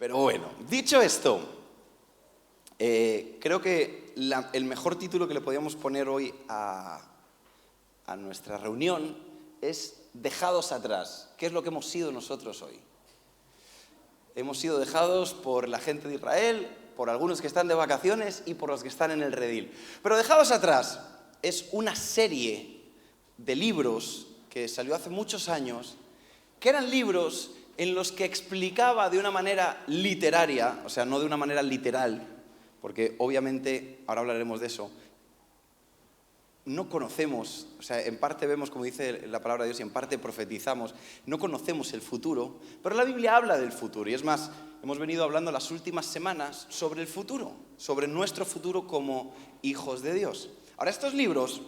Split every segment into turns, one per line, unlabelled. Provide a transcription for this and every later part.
Pero bueno, dicho esto, creo que el mejor título que le podíamos poner hoy a nuestra reunión es Dejados atrás. ¿Qué es lo que hemos sido nosotros hoy? Hemos sido dejados por la gente de Israel, por algunos que están de vacaciones y por los que están en el redil. Pero Dejados atrás es una serie de libros que salió hace muchos años, que eran libros en los que explicaba de una manera literaria, o sea, no de una manera literal, porque obviamente, ahora hablaremos de eso, no conocemos, o sea, en parte vemos, como dice la palabra de Dios, y en parte profetizamos, no conocemos el futuro, pero la Biblia habla del futuro, y es más, hemos venido hablando las últimas semanas sobre el futuro, sobre nuestro futuro como hijos de Dios. Ahora, estos libros,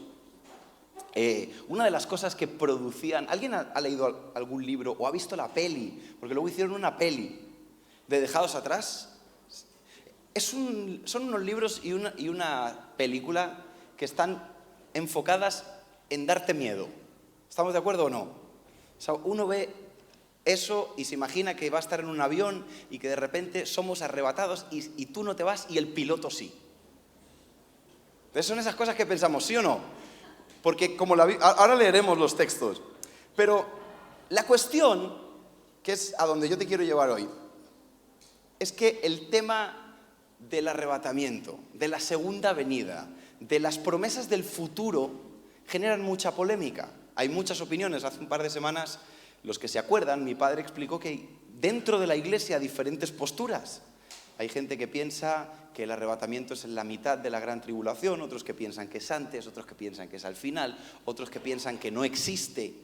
una de las cosas que producían... ¿Alguien ha leído algún libro o ha visto la peli? Porque luego hicieron una peli de Dejados atrás. Son unos libros y una película que están enfocadas en darte miedo. ¿Estamos de acuerdo o no? O sea, uno ve eso y se imagina que va a estar en un avión y que de repente somos arrebatados y tú no te vas y el piloto sí. Entonces son esas cosas que pensamos, ¿sí o no? Porque como ahora leeremos los textos, pero la cuestión, que es a donde yo te quiero llevar hoy, es que el tema del arrebatamiento, de la segunda venida, de las promesas del futuro, generan mucha polémica. Hay muchas opiniones. Hace un par de semanas, los que se acuerdan, mi padre explicó que dentro de la iglesia hay diferentes posturas. Hay gente que piensa que el arrebatamiento es en la mitad de la gran tribulación, otros que piensan que es antes, otros que piensan que es al final, otros que piensan que no existe.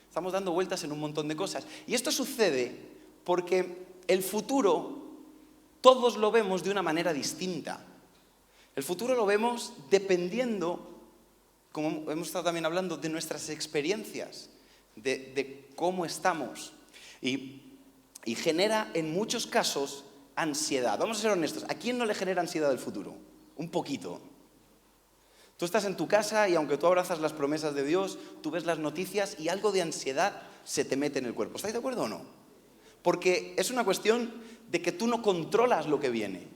Estamos dando vueltas en un montón de cosas. Y esto sucede porque el futuro todos lo vemos de una manera distinta. El futuro lo vemos dependiendo, como hemos estado también hablando, de nuestras experiencias, de cómo estamos. Y genera en muchos casos ansiedad. Vamos a ser honestos. ¿A quién no le genera ansiedad el futuro? Un poquito. Tú estás en tu casa y aunque tú abrazas las promesas de Dios, tú ves las noticias y algo de ansiedad se te mete en el cuerpo. ¿Estáis de acuerdo o no? Porque es una cuestión de que tú no controlas lo que viene.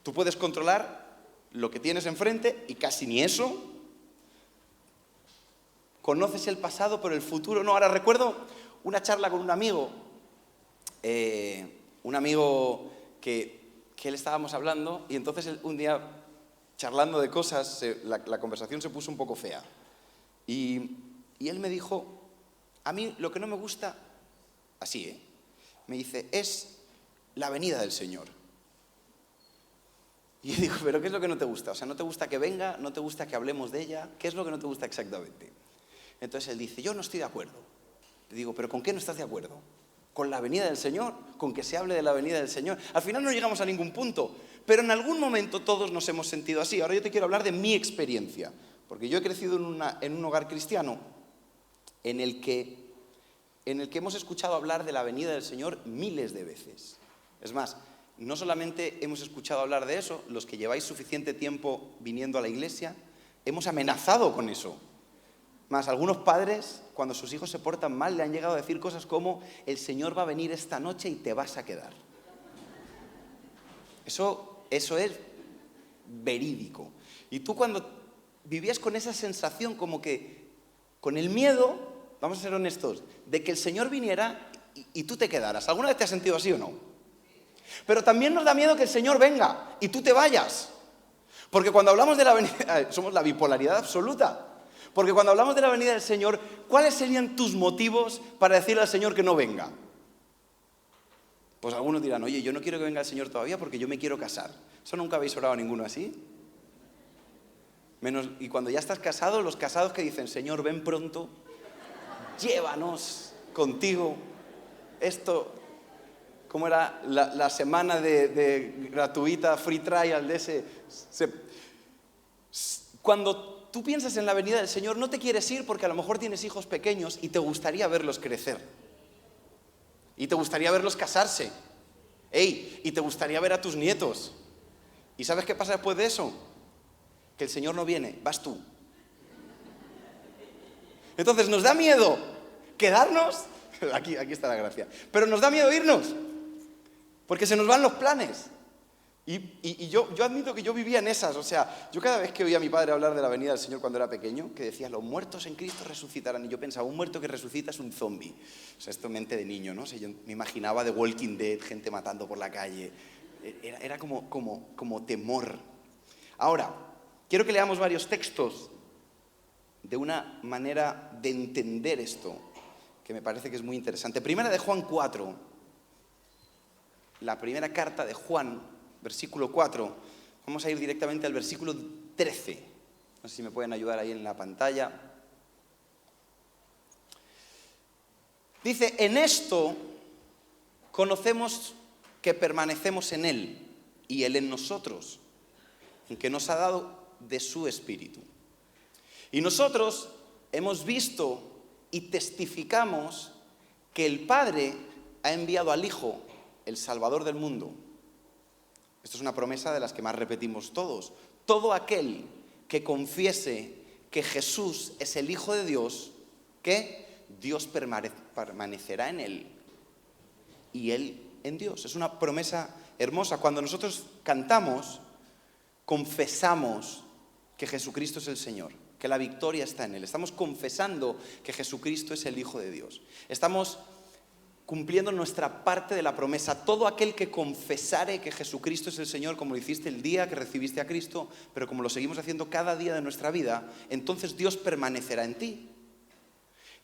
Tú puedes controlar lo que tienes enfrente y casi ni eso. Conoces el pasado, pero el futuro no. Ahora recuerdo una charla con un amigo que él estábamos hablando y entonces un día charlando de cosas la conversación se puso un poco fea y él me dijo, a mí lo que no me gusta, así, me dice, es la venida del Señor. Y yo digo, ¿pero qué es lo que no te gusta? O sea, ¿no te gusta que venga? ¿No te gusta que hablemos de ella? ¿Qué es lo que no te gusta exactamente? Entonces él dice, yo no estoy de acuerdo. Le digo, ¿pero con qué no estás de acuerdo? ¿Con la venida del Señor? ¿Con que se hable de la venida del Señor? Al final no llegamos a ningún punto, pero en algún momento todos nos hemos sentido así. Ahora yo te quiero hablar de mi experiencia, porque yo he crecido en un hogar cristiano en el que hemos escuchado hablar de la venida del Señor miles de veces. Es más, no solamente hemos escuchado hablar de eso, los que lleváis suficiente tiempo viniendo a la iglesia, hemos amenazado con eso. Más, algunos padres, cuando sus hijos se portan mal, le han llegado a decir cosas como el Señor va a venir esta noche y te vas a quedar. Eso es verídico. Y tú cuando vivías con esa sensación como que, con el miedo, vamos a ser honestos, de que el Señor viniera y tú te quedaras. ¿Alguna vez te has sentido así o no? Pero también nos da miedo que el Señor venga y tú te vayas. Porque cuando hablamos de la venida, somos la bipolaridad absoluta. Porque cuando hablamos de la venida del Señor, ¿cuáles serían tus motivos para decirle al Señor que no venga? Pues algunos dirán, oye, yo no quiero que venga el Señor todavía porque yo me quiero casar. ¿Eso nunca habéis orado a ninguno así? Y cuando ya estás casado, los casados que dicen, Señor, ven pronto, llévanos contigo. Esto, ¿cómo era la semana de gratuita, free trial de ese? Cuando tú piensas en la venida del Señor, no te quieres ir porque a lo mejor tienes hijos pequeños y te gustaría verlos crecer. Y te gustaría verlos casarse. Y te gustaría ver a tus nietos. ¿Y sabes qué pasa después de eso? Que el Señor no viene, vas tú. Entonces nos da miedo quedarnos, aquí está la gracia, pero nos da miedo irnos. Porque se nos van los planes. Y yo admito que yo vivía en esas. O sea, yo cada vez que oía a mi padre hablar de la venida del Señor cuando era pequeño, que decía, los muertos en Cristo resucitarán. Y yo pensaba, un muerto que resucita es un zombie. O sea, esto en mente de niño, ¿no? O sea, yo me imaginaba The Walking Dead, gente matando por la calle. Era como temor. Ahora, quiero que leamos varios textos de una manera de entender esto, que me parece que es muy interesante. Primera de Juan 4, la primera carta de Juan, versículo 4. Vamos a ir directamente al versículo 13. No sé si me pueden ayudar ahí en la pantalla. Dice, en esto conocemos que permanecemos en Él y Él en nosotros, en que nos ha dado de su Espíritu. Y nosotros hemos visto y testificamos que el Padre ha enviado al Hijo, el Salvador del mundo. Esto es una promesa de las que más repetimos todos. Todo aquel que confiese que Jesús es el Hijo de Dios, que Dios permanecerá en Él y Él en Dios. Es una promesa hermosa. Cuando nosotros cantamos, confesamos que Jesucristo es el Señor, que la victoria está en Él. Estamos confesando que Jesucristo es el Hijo de Dios. Estamos cumpliendo nuestra parte de la promesa. Todo aquel que confesare que Jesucristo es el Señor, como lo hiciste el día que recibiste a Cristo, pero como lo seguimos haciendo cada día de nuestra vida, entonces Dios permanecerá en ti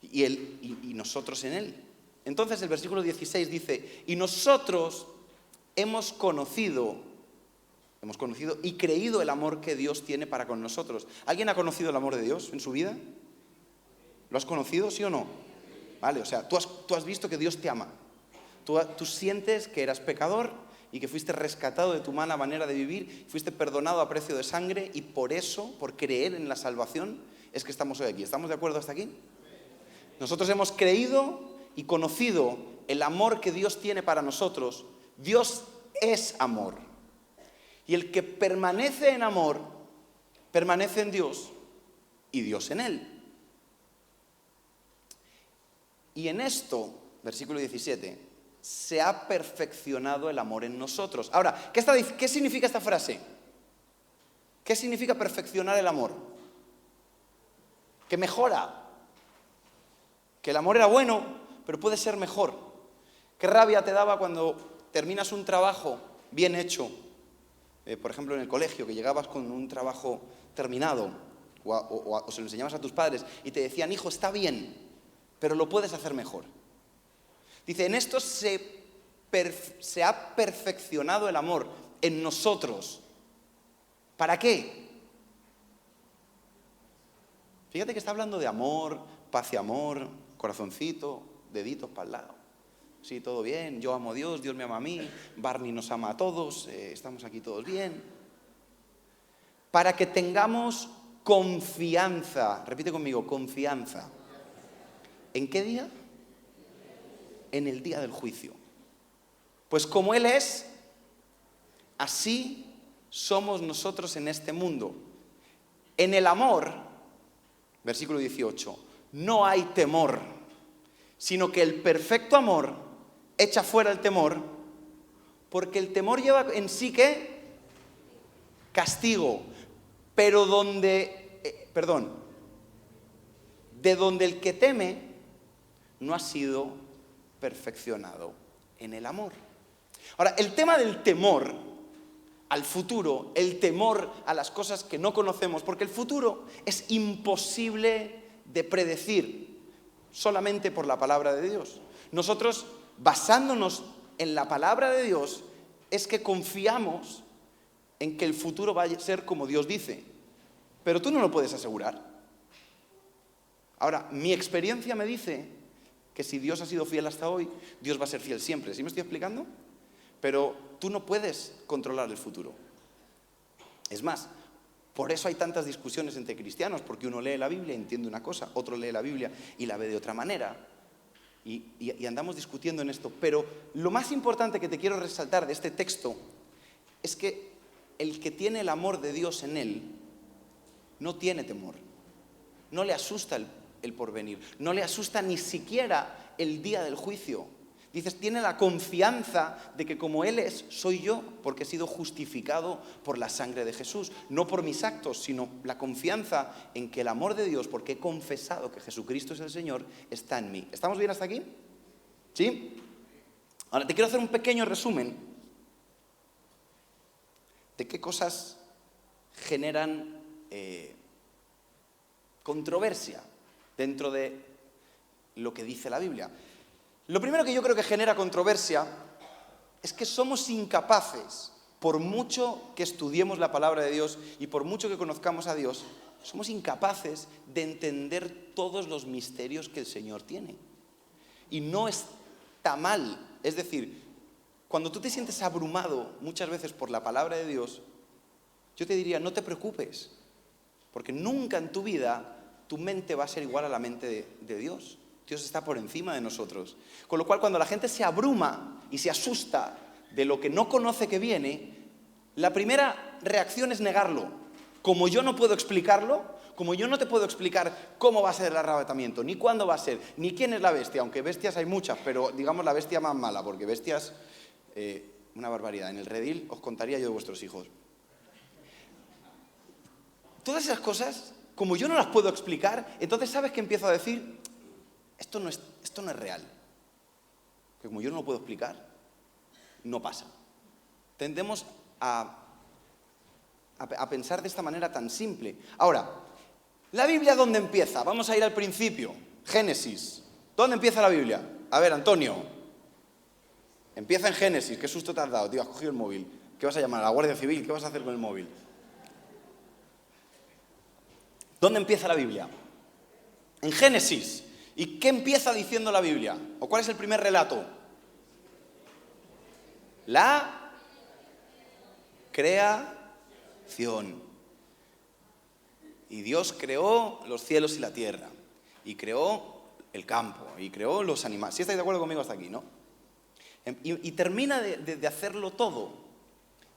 y nosotros en Él. Entonces el versículo 16 dice, y nosotros hemos conocido y creído el amor que Dios tiene para con nosotros. ¿Alguien ha conocido el amor de Dios en su vida? ¿Lo has conocido, sí o no? Vale, o sea, tú has visto que Dios te ama. Tú sientes que eras pecador y que fuiste rescatado de tu mala manera de vivir, fuiste perdonado a precio de sangre y por eso, por creer en la salvación, es que estamos hoy aquí. ¿Estamos de acuerdo hasta aquí? Nosotros hemos creído y conocido el amor que Dios tiene para nosotros. Dios es amor. Y el que permanece en amor, permanece en Dios y Dios en él. Y en esto, versículo 17, se ha perfeccionado el amor en nosotros. Ahora, ¿qué significa esta frase? ¿Qué significa perfeccionar el amor? Que mejora. Que el amor era bueno, pero puede ser mejor. ¿Qué rabia te daba cuando terminas un trabajo bien hecho? Por ejemplo, en el colegio, que llegabas con un trabajo terminado, o se lo enseñabas a tus padres, y te decían, hijo, está bien, pero lo puedes hacer mejor. Dice, en esto se ha perfeccionado el amor en nosotros. ¿Para qué? Fíjate que está hablando de amor, paz y amor, corazoncito, deditos para el lado. Sí, todo bien, yo amo a Dios, Dios me ama a mí, Barney nos ama a todos, estamos aquí todos bien. Para que tengamos confianza, repite conmigo, confianza. ¿En qué día? En el día del juicio. Pues como Él es, así somos nosotros en este mundo. En el amor, versículo 18, no hay temor, sino que el perfecto amor echa fuera el temor, porque el temor lleva en sí, ¿qué? Castigo. Pero de donde el que teme no ha sido perfeccionado en el amor. Ahora, el tema del temor al futuro, el temor a las cosas que no conocemos, porque el futuro es imposible de predecir solamente por la palabra de Dios. Nosotros, basándonos en la palabra de Dios, es que confiamos en que el futuro va a ser como Dios dice, pero tú no lo puedes asegurar. Ahora, mi experiencia me dice que si Dios ha sido fiel hasta hoy, Dios va a ser fiel siempre. ¿Sí me estoy explicando? Pero tú no puedes controlar el futuro. Es más, por eso hay tantas discusiones entre cristianos, porque uno lee la Biblia y entiende una cosa, otro lee la Biblia y la ve de otra manera. Y andamos discutiendo en esto. Pero lo más importante que te quiero resaltar de este texto es que el que tiene el amor de Dios en él no tiene temor. No le asusta el porvenir. No le asusta ni siquiera el día del juicio. Dices, tiene la confianza de que como Él es, soy yo, porque he sido justificado por la sangre de Jesús. No por mis actos, sino la confianza en que el amor de Dios, porque he confesado que Jesucristo es el Señor, está en mí. ¿Estamos bien hasta aquí? ¿Sí? Ahora te quiero hacer un pequeño resumen de qué cosas generan controversia dentro de lo que dice la Biblia. Lo primero que yo creo que genera controversia es que somos incapaces, por mucho que estudiemos la palabra de Dios y por mucho que conozcamos a Dios, somos incapaces de entender todos los misterios que el Señor tiene. Y no está mal. Es decir, cuando tú te sientes abrumado muchas veces por la palabra de Dios, yo te diría, no te preocupes, porque nunca en tu vida tu mente va a ser igual a la mente de Dios. Dios está por encima de nosotros. Con lo cual, cuando la gente se abruma y se asusta de lo que no conoce que viene, la primera reacción es negarlo. Como yo no puedo explicarlo, como yo no te puedo explicar cómo va a ser el arrebatamiento, ni cuándo va a ser, ni quién es la bestia, aunque bestias hay muchas, pero digamos la bestia más mala, porque bestias, una barbaridad. En el redil os contaría yo de vuestros hijos. Todas esas cosas, como yo no las puedo explicar, entonces ¿sabes qué empiezo a decir? Esto no es real. Que como yo no lo puedo explicar, no pasa. Tendemos a pensar de esta manera tan simple. Ahora, ¿la Biblia dónde empieza? Vamos a ir al principio. Génesis. ¿Dónde empieza la Biblia? A ver, Antonio. Empieza en Génesis. ¿Qué susto te has dado, tío? Has cogido el móvil. ¿Qué vas a llamar? ¿A la Guardia Civil? ¿Qué vas a hacer con el móvil? ¿Dónde empieza la Biblia? En Génesis. ¿Y qué empieza diciendo la Biblia? ¿O cuál es el primer relato? La creación. Y Dios creó los cielos y la tierra. Y creó el campo. Y creó los animales. ¿Sí estáis de acuerdo conmigo hasta aquí, no? Y termina de hacerlo todo.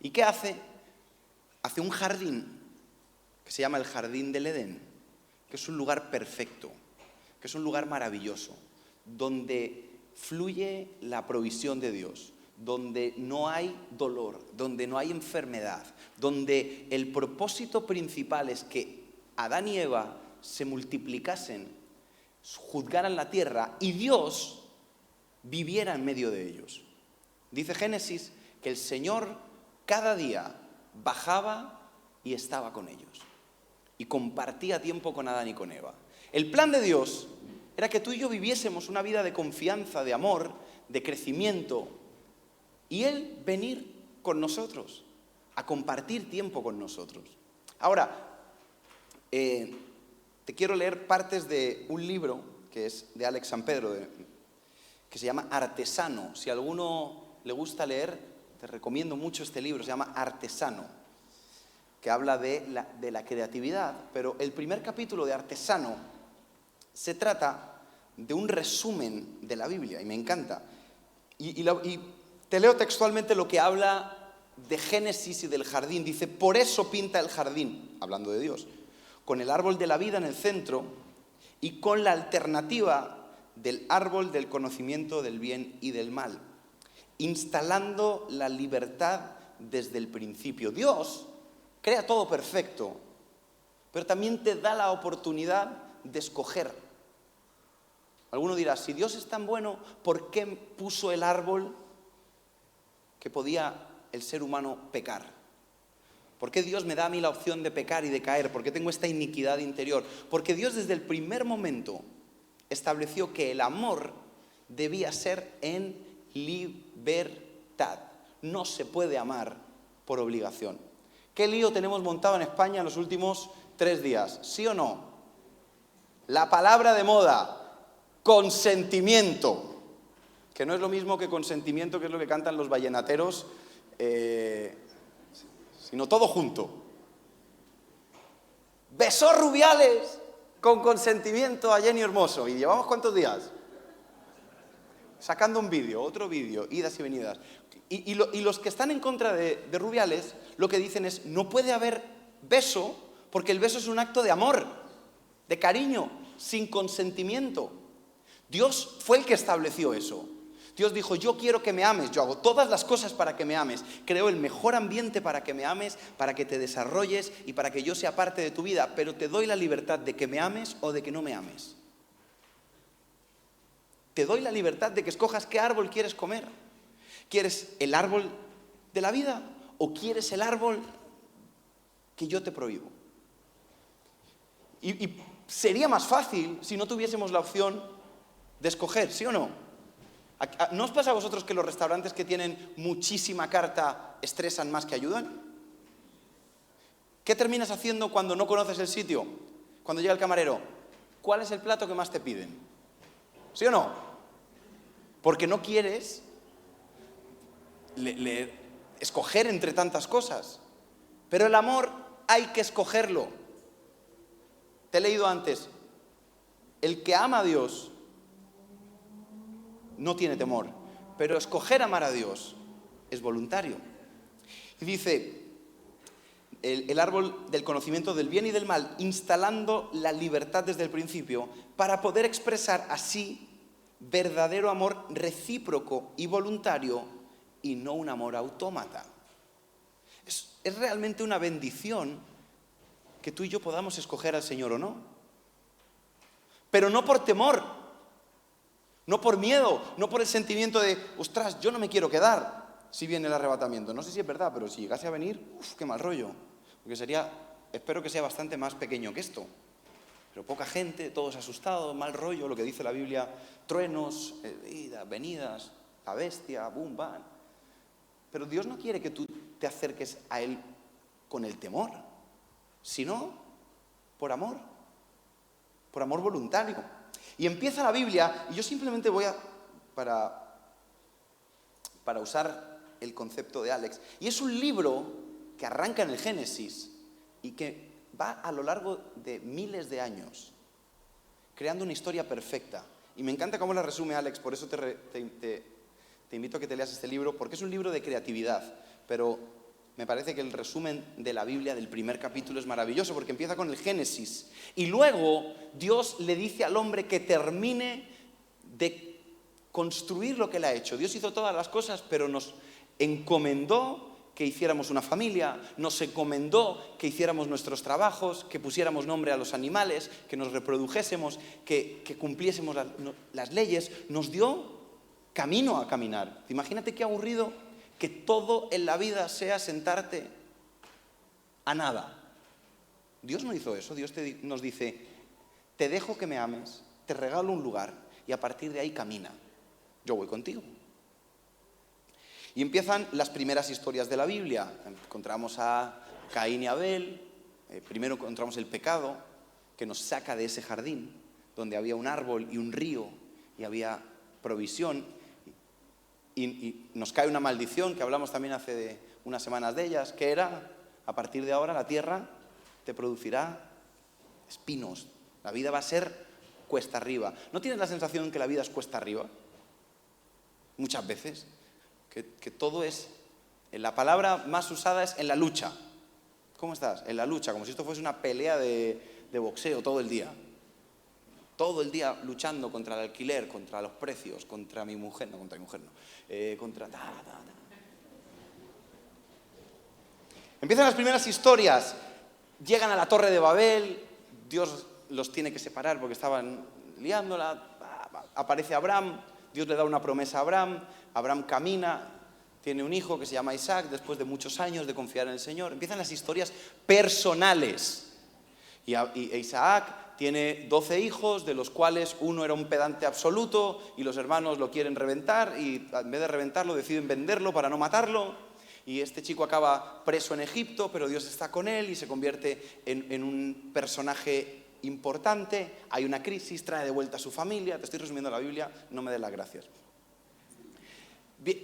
¿Y qué hace? Hace un jardín que se llama el Jardín del Edén, que es un lugar perfecto, que es un lugar maravilloso, donde fluye la provisión de Dios, donde no hay dolor, donde no hay enfermedad, donde el propósito principal es que Adán y Eva se multiplicasen, juzgaran la tierra y Dios viviera en medio de ellos. Dice Génesis que el Señor cada día bajaba y estaba con ellos y compartía tiempo con Adán y con Eva. El plan de Dios era que tú y yo viviésemos una vida de confianza, de amor, de crecimiento, y Él venir con nosotros, a compartir tiempo con nosotros. Ahora, te quiero leer partes de un libro que es de Alex Sampedro, que se llama Artesano. Si a alguno le gusta leer, te recomiendo mucho este libro, se llama Artesano, que habla de la creatividad. Pero el primer capítulo de Artesano se trata de un resumen de la Biblia, y me encanta. Y te leo textualmente lo que habla de Génesis y del jardín. Dice, por eso pinta el jardín, hablando de Dios, con el árbol de la vida en el centro y con la alternativa del árbol del conocimiento del bien y del mal, instalando la libertad desde el principio. Dios crea todo perfecto, pero también te da la oportunidad de escoger. Alguno dirá, si Dios es tan bueno, ¿por qué puso el árbol que podía el ser humano pecar? ¿Por qué Dios me da a mí la opción de pecar y de caer? ¿Por qué tengo esta iniquidad interior? Porque Dios desde el primer momento estableció que el amor debía ser en libertad. No se puede amar por obligación. ¿Qué lío tenemos montado en España en los últimos 3 días? ¿Sí o no? La palabra de moda, consentimiento, que no es lo mismo que consentimiento, que es lo que cantan los vallenateros, sino todo junto. Besó Rubiales con consentimiento a Jenny Hermoso. ¿Y llevamos cuántos días? Sacando un vídeo, otro vídeo, idas y venidas. Y los que están en contra de Rubiales, lo que dicen es, no puede haber beso, porque el beso es un acto de amor, de cariño, sin consentimiento. Dios fue el que estableció eso. Dios dijo, yo quiero que me ames, yo hago todas las cosas para que me ames, creo el mejor ambiente para que me ames, para que te desarrolles y para que yo sea parte de tu vida, pero te doy la libertad de que me ames o de que no me ames. Te doy la libertad de que escojas qué árbol quieres comer. ¿Quieres el árbol de la vida o quieres el árbol que yo te prohíbo? Y sería más fácil si no tuviésemos la opción de escoger, ¿sí o no? ¿No os pasa a vosotros que los restaurantes que tienen muchísima carta estresan más que ayudan? ¿Qué terminas haciendo cuando no conoces el sitio? Cuando llega el camarero, ¿cuál es el plato que más te piden? ¿Sí o no? Porque no quieres escoger entre tantas cosas. Pero el amor hay que escogerlo. Te he leído antes, el que ama a Dios no tiene temor, pero escoger amar a Dios es voluntario. Y dice, el árbol del conocimiento del bien y del mal, instalando la libertad desde el principio, para poder expresar así verdadero amor recíproco y voluntario y no un amor autómata. Es realmente una bendición que tú y yo podamos escoger al Señor o no. Pero no por temor, no por miedo, no por el sentimiento de, ostras, yo no me quiero quedar si viene el arrebatamiento. No sé si es verdad, pero si llegase a venir, qué mal rollo. Porque espero que sea bastante más pequeño que esto. Pero poca gente, todos asustados, mal rollo, lo que dice la Biblia, truenos, venidas, la bestia, boom, bam. Pero Dios no quiere que tú te acerques a Él con el temor, sino por amor voluntario. Y empieza la Biblia, y yo simplemente voy para usar el concepto de Alex, y es un libro que arranca en el Génesis y que va a lo largo de miles de años, creando una historia perfecta. Y me encanta cómo la resume Alex, por eso te invito a que te leas este libro, porque es un libro de creatividad, pero me parece que el resumen de la Biblia del primer capítulo es maravilloso, porque empieza con el Génesis. Y luego Dios le dice al hombre que termine de construir lo que él ha hecho. Dios hizo todas las cosas, pero nos encomendó que hiciéramos una familia, nos encomendó que hiciéramos nuestros trabajos, que pusiéramos nombre a los animales, que nos reprodujésemos, que cumpliésemos las leyes. Nos dio camino a caminar. Imagínate qué aburrido que todo en la vida sea sentarte a nada. Dios no hizo eso. Dios nos dice, te dejo que me ames, te regalo un lugar y a partir de ahí camina. Yo voy contigo. Y empiezan las primeras historias de la Biblia. Encontramos a Caín y Abel. Primero encontramos el pecado que nos saca de ese jardín donde había un árbol y un río y había provisión. Y nos cae una maldición que hablamos también hace unas semanas de ellas, que era, a partir de ahora la tierra te producirá espinos. La vida va a ser cuesta arriba. ¿No tienes la sensación que la vida es cuesta arriba? Muchas veces. Que todo es, la palabra más usada es en la lucha. ¿Cómo estás? En la lucha, como si esto fuese una pelea de boxeo todo el día. Todo el día luchando contra el alquiler, contra los precios, contra mi mujer, no, contra... Empiezan las primeras historias, llegan a la Torre de Babel, Dios los tiene que separar porque estaban liándola, aparece Abraham, Dios le da una promesa a Abraham, Abraham camina, tiene un hijo que se llama Isaac, después de muchos años de confiar en el Señor. Empiezan las historias personales. Y Isaac tiene 12 hijos, de los cuales uno era un pedante absoluto y los hermanos lo quieren reventar y en vez de reventarlo deciden venderlo para no matarlo. Y este chico acaba preso en Egipto, pero Dios está con él y se convierte en un personaje importante. Hay una crisis, trae de vuelta a su familia. Te estoy resumiendo la Biblia, no me des las gracias.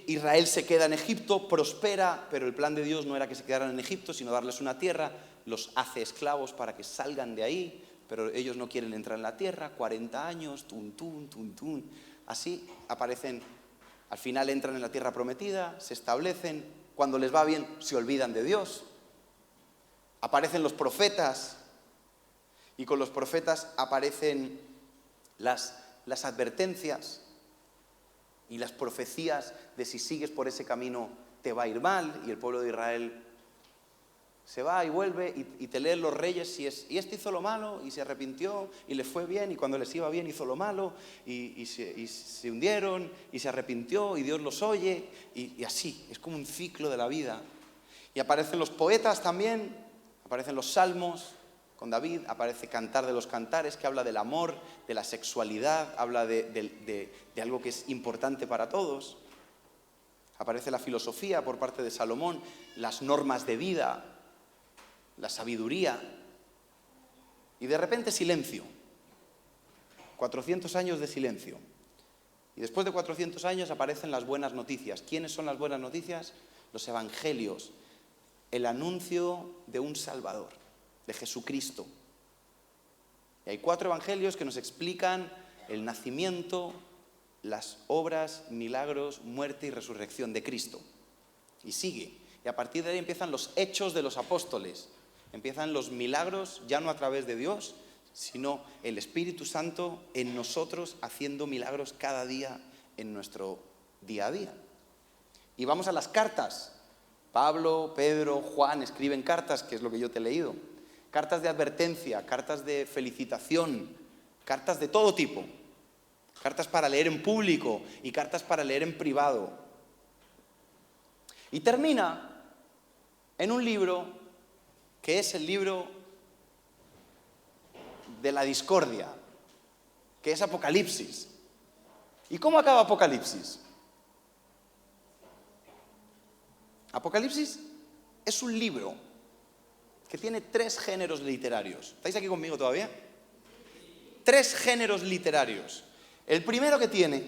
Israel se queda en Egipto, prospera, pero el plan de Dios no era que se quedaran en Egipto, sino darles una tierra, los hace esclavos para que salgan de ahí, pero ellos no quieren entrar en la tierra, 40 años, así aparecen, al final entran en la tierra prometida, se establecen, cuando les va bien se olvidan de Dios, aparecen los profetas, y con los profetas aparecen las advertencias. Y las profecías de si sigues por ese camino te va a ir mal, y el pueblo de Israel se va y vuelve, y te leen los reyes, y este hizo lo malo, y se arrepintió, y le fue bien, y cuando les iba bien hizo lo malo, y se hundieron, y se arrepintió, y Dios los oye, y así, es como un ciclo de la vida. Y aparecen los poetas también, aparecen los salmos, con David, aparece Cantar de los Cantares, que habla del amor, de la sexualidad, habla de algo que es importante para todos. Aparece la filosofía por parte de Salomón, las normas de vida, la sabiduría. Y de repente silencio. 400 años de silencio. Y después de 400 años aparecen las buenas noticias. ¿Quiénes son las buenas noticias? Los evangelios. El anuncio de un Salvador, de Jesucristo. Y hay 4 evangelios que nos explican el nacimiento, las obras, milagros, muerte y resurrección de Cristo. Y sigue. Y a partir de ahí empiezan los hechos de los apóstoles. Empiezan los milagros, ya no a través de Dios, sino el Espíritu Santo en nosotros haciendo milagros cada día en nuestro día a día. Y vamos a las cartas. Pablo, Pedro, Juan escriben cartas, que es lo que yo te he leído. Cartas de advertencia, cartas de felicitación, cartas de todo tipo. Cartas para leer en público y cartas para leer en privado. Y termina en un libro que es el libro de la discordia, que es Apocalipsis. ¿Y cómo acaba Apocalipsis? Apocalipsis es un libro que tiene 3 géneros literarios. ¿Estáis aquí conmigo todavía? 3 géneros literarios. El primero que tiene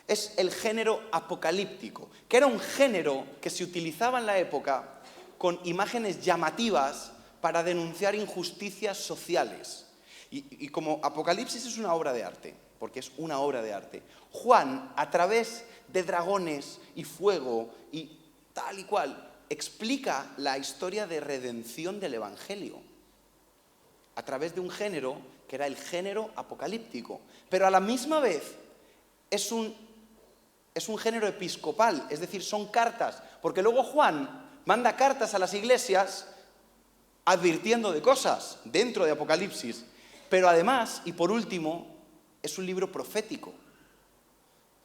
es el género apocalíptico, que era un género que se utilizaba en la época con imágenes llamativas para denunciar injusticias sociales. Y como Apocalipsis es una obra de arte, porque es una obra de arte, Juan, a través de dragones y fuego y tal y cual, explica la historia de redención del Evangelio a través de un género que era el género apocalíptico. Pero a la misma vez es un género episcopal, es decir, son cartas, porque luego Juan manda cartas a las iglesias advirtiendo de cosas dentro de Apocalipsis, pero además, y por último, es un libro profético.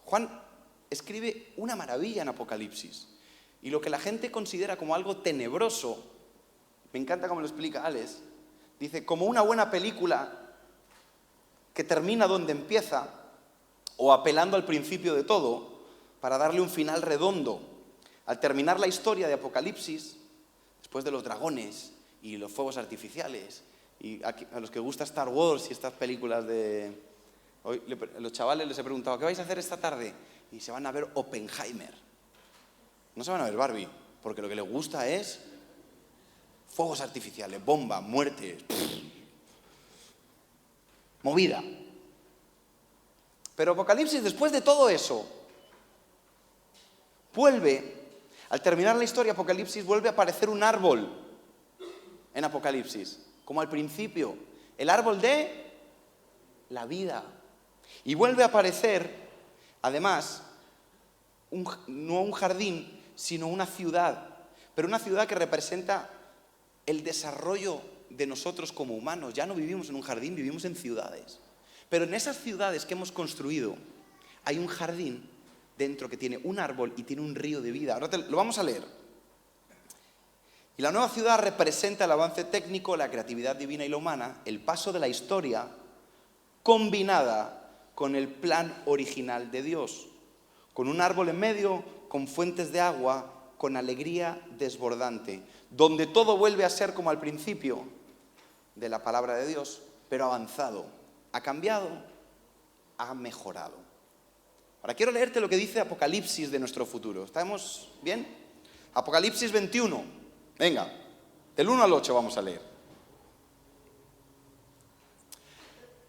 Juan escribe una maravilla en Apocalipsis, y lo que la gente considera como algo tenebroso, me encanta cómo lo explica Alex, dice, como una buena película que termina donde empieza, o apelando al principio de todo, para darle un final redondo. Al terminar la historia de Apocalipsis, después de los dragones y los fuegos artificiales, y a los que gusta Star Wars y estas películas de... Hoy los chavales les he preguntado, ¿qué vais a hacer esta tarde? Y se van a ver Oppenheimer. No se van a ver Barbie, porque lo que les gusta es fuegos artificiales, bomba, muerte, movida. Pero Apocalipsis, después de todo eso, vuelve, al terminar la historia, Apocalipsis vuelve a aparecer un árbol en Apocalipsis, como al principio, el árbol de la vida. Y vuelve a aparecer, además, no un jardín, sino una ciudad, pero una ciudad que representa el desarrollo de nosotros como humanos. Ya no vivimos en un jardín, vivimos en ciudades. Pero en esas ciudades que hemos construido hay un jardín dentro que tiene un árbol y tiene un río de vida. Ahora lo vamos a leer. Y la nueva ciudad representa el avance técnico, la creatividad divina y la humana, el paso de la historia combinada con el plan original de Dios, con un árbol en medio, con fuentes de agua, con alegría desbordante, donde todo vuelve a ser como al principio de la palabra de Dios, pero avanzado, ha cambiado, ha mejorado. Ahora quiero leerte lo que dice Apocalipsis de nuestro futuro. ¿Estamos bien? Apocalipsis 21. Venga, del 1 al 8 vamos a leer.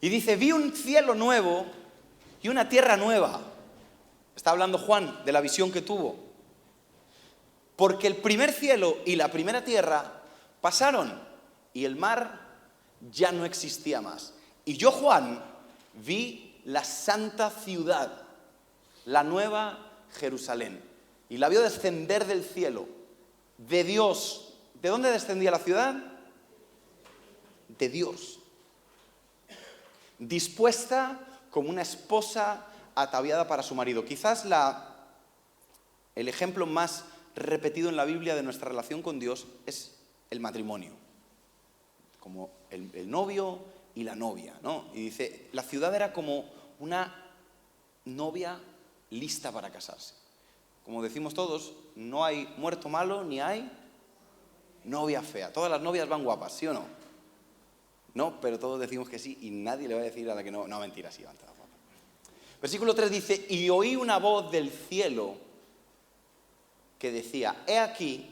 Y dice, vi un cielo nuevo y una tierra nueva. Está hablando Juan de la visión que tuvo. Porque el primer cielo y la primera tierra pasaron y el mar ya no existía más. Y yo, Juan, vi la santa ciudad, la nueva Jerusalén. Y la vio descender del cielo, de Dios. ¿De dónde descendía la ciudad? De Dios. Dispuesta como una esposa ataviada para su marido. Quizás el ejemplo más repetido en la Biblia de nuestra relación con Dios es el matrimonio. Como el novio y la novia, ¿no? Y dice, la ciudad era como una novia lista para casarse. Como decimos todos, no hay muerto malo ni hay novia fea. Todas las novias van guapas, ¿sí o no? No, pero todos decimos que sí y nadie le va a decir a la que no. No, mentira, sí, van todas guapas. Versículo 3 dice, y oí una voz del cielo que decía, he aquí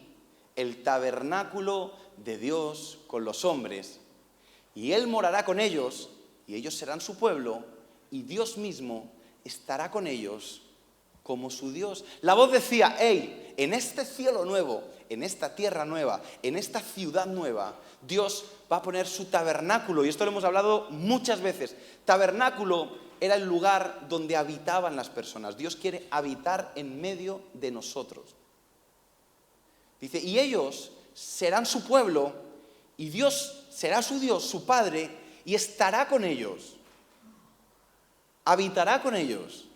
el tabernáculo de Dios con los hombres, y Él morará con ellos, y ellos serán su pueblo, y Dios mismo estará con ellos como su Dios. La voz decía, hey, en este cielo nuevo, en esta tierra nueva, en esta ciudad nueva, Dios va a poner su tabernáculo, y esto lo hemos hablado muchas veces. Tabernáculo era el lugar donde habitaban las personas. Dios quiere habitar en medio de nosotros. Dice, y ellos serán su pueblo, y Dios será su Dios, su Padre, y estará con ellos. Habitará con ellos.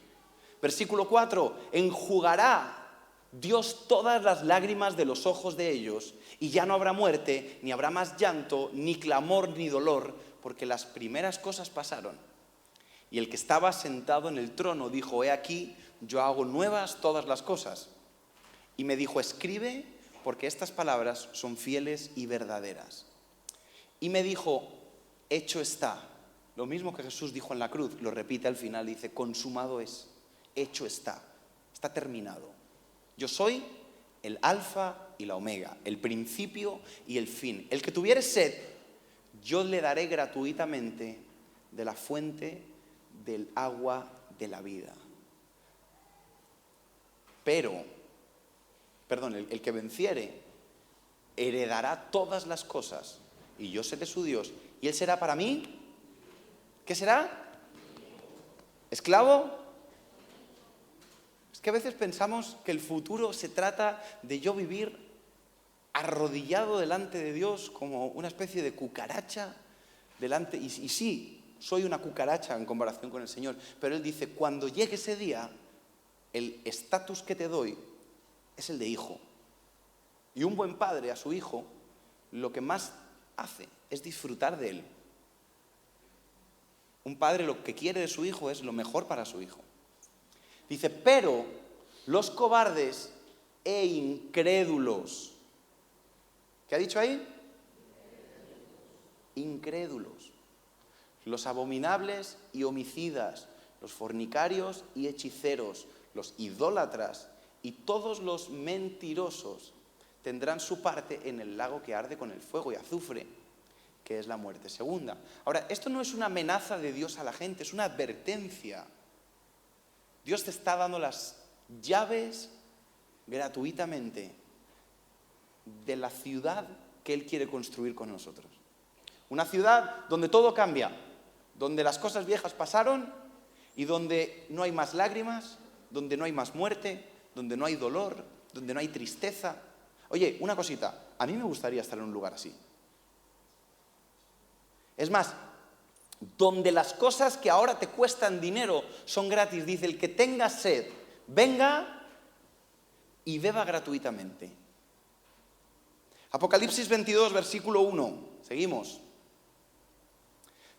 Versículo 4, enjugará Dios todas las lágrimas de los ojos de ellos, y ya no habrá muerte, ni habrá más llanto, ni clamor, ni dolor, porque las primeras cosas pasaron. Y el que estaba sentado en el trono dijo, he aquí, yo hago nuevas todas las cosas. Y me dijo, escribe, porque estas palabras son fieles y verdaderas. Y me dijo, hecho está. Lo mismo que Jesús dijo en la cruz, lo repite al final, dice, consumado es, hecho está terminado. Yo soy el alfa y la omega, el principio y el fin. El que tuviere sed, yo le daré gratuitamente de la fuente del agua de la vida. El que venciere heredará todas las cosas, y yo seré su Dios, y él será para mí, ¿qué será? ¿Esclavo? Es que a veces pensamos que el futuro se trata de yo vivir arrodillado delante de Dios como una especie de cucaracha delante, y sí, soy una cucaracha en comparación con el Señor, pero Él dice, cuando llegue ese día, el estatus que te doy es el de hijo. Y un buen padre a su hijo, lo que más hace es disfrutar de él. Un padre lo que quiere de su hijo es lo mejor para su hijo. Dice, pero los cobardes e incrédulos. ¿Qué ha dicho ahí? Incrédulos. Los abominables y homicidas, los fornicarios y hechiceros, los idólatras y todos los mentirosos tendrán su parte en el lago que arde con el fuego y azufre, que es la muerte segunda. Ahora, esto no es una amenaza de Dios a la gente, es una advertencia. Dios te está dando las llaves gratuitamente de la ciudad que Él quiere construir con nosotros. Una ciudad donde todo cambia, donde las cosas viejas pasaron y donde no hay más lágrimas, donde no hay más muerte, donde no hay dolor, donde no hay tristeza. Oye, una cosita, a mí me gustaría estar en un lugar así. Es más, donde las cosas que ahora te cuestan dinero son gratis. Dice, el que tenga sed, venga y beba gratuitamente. Apocalipsis 22, versículo 1. Seguimos.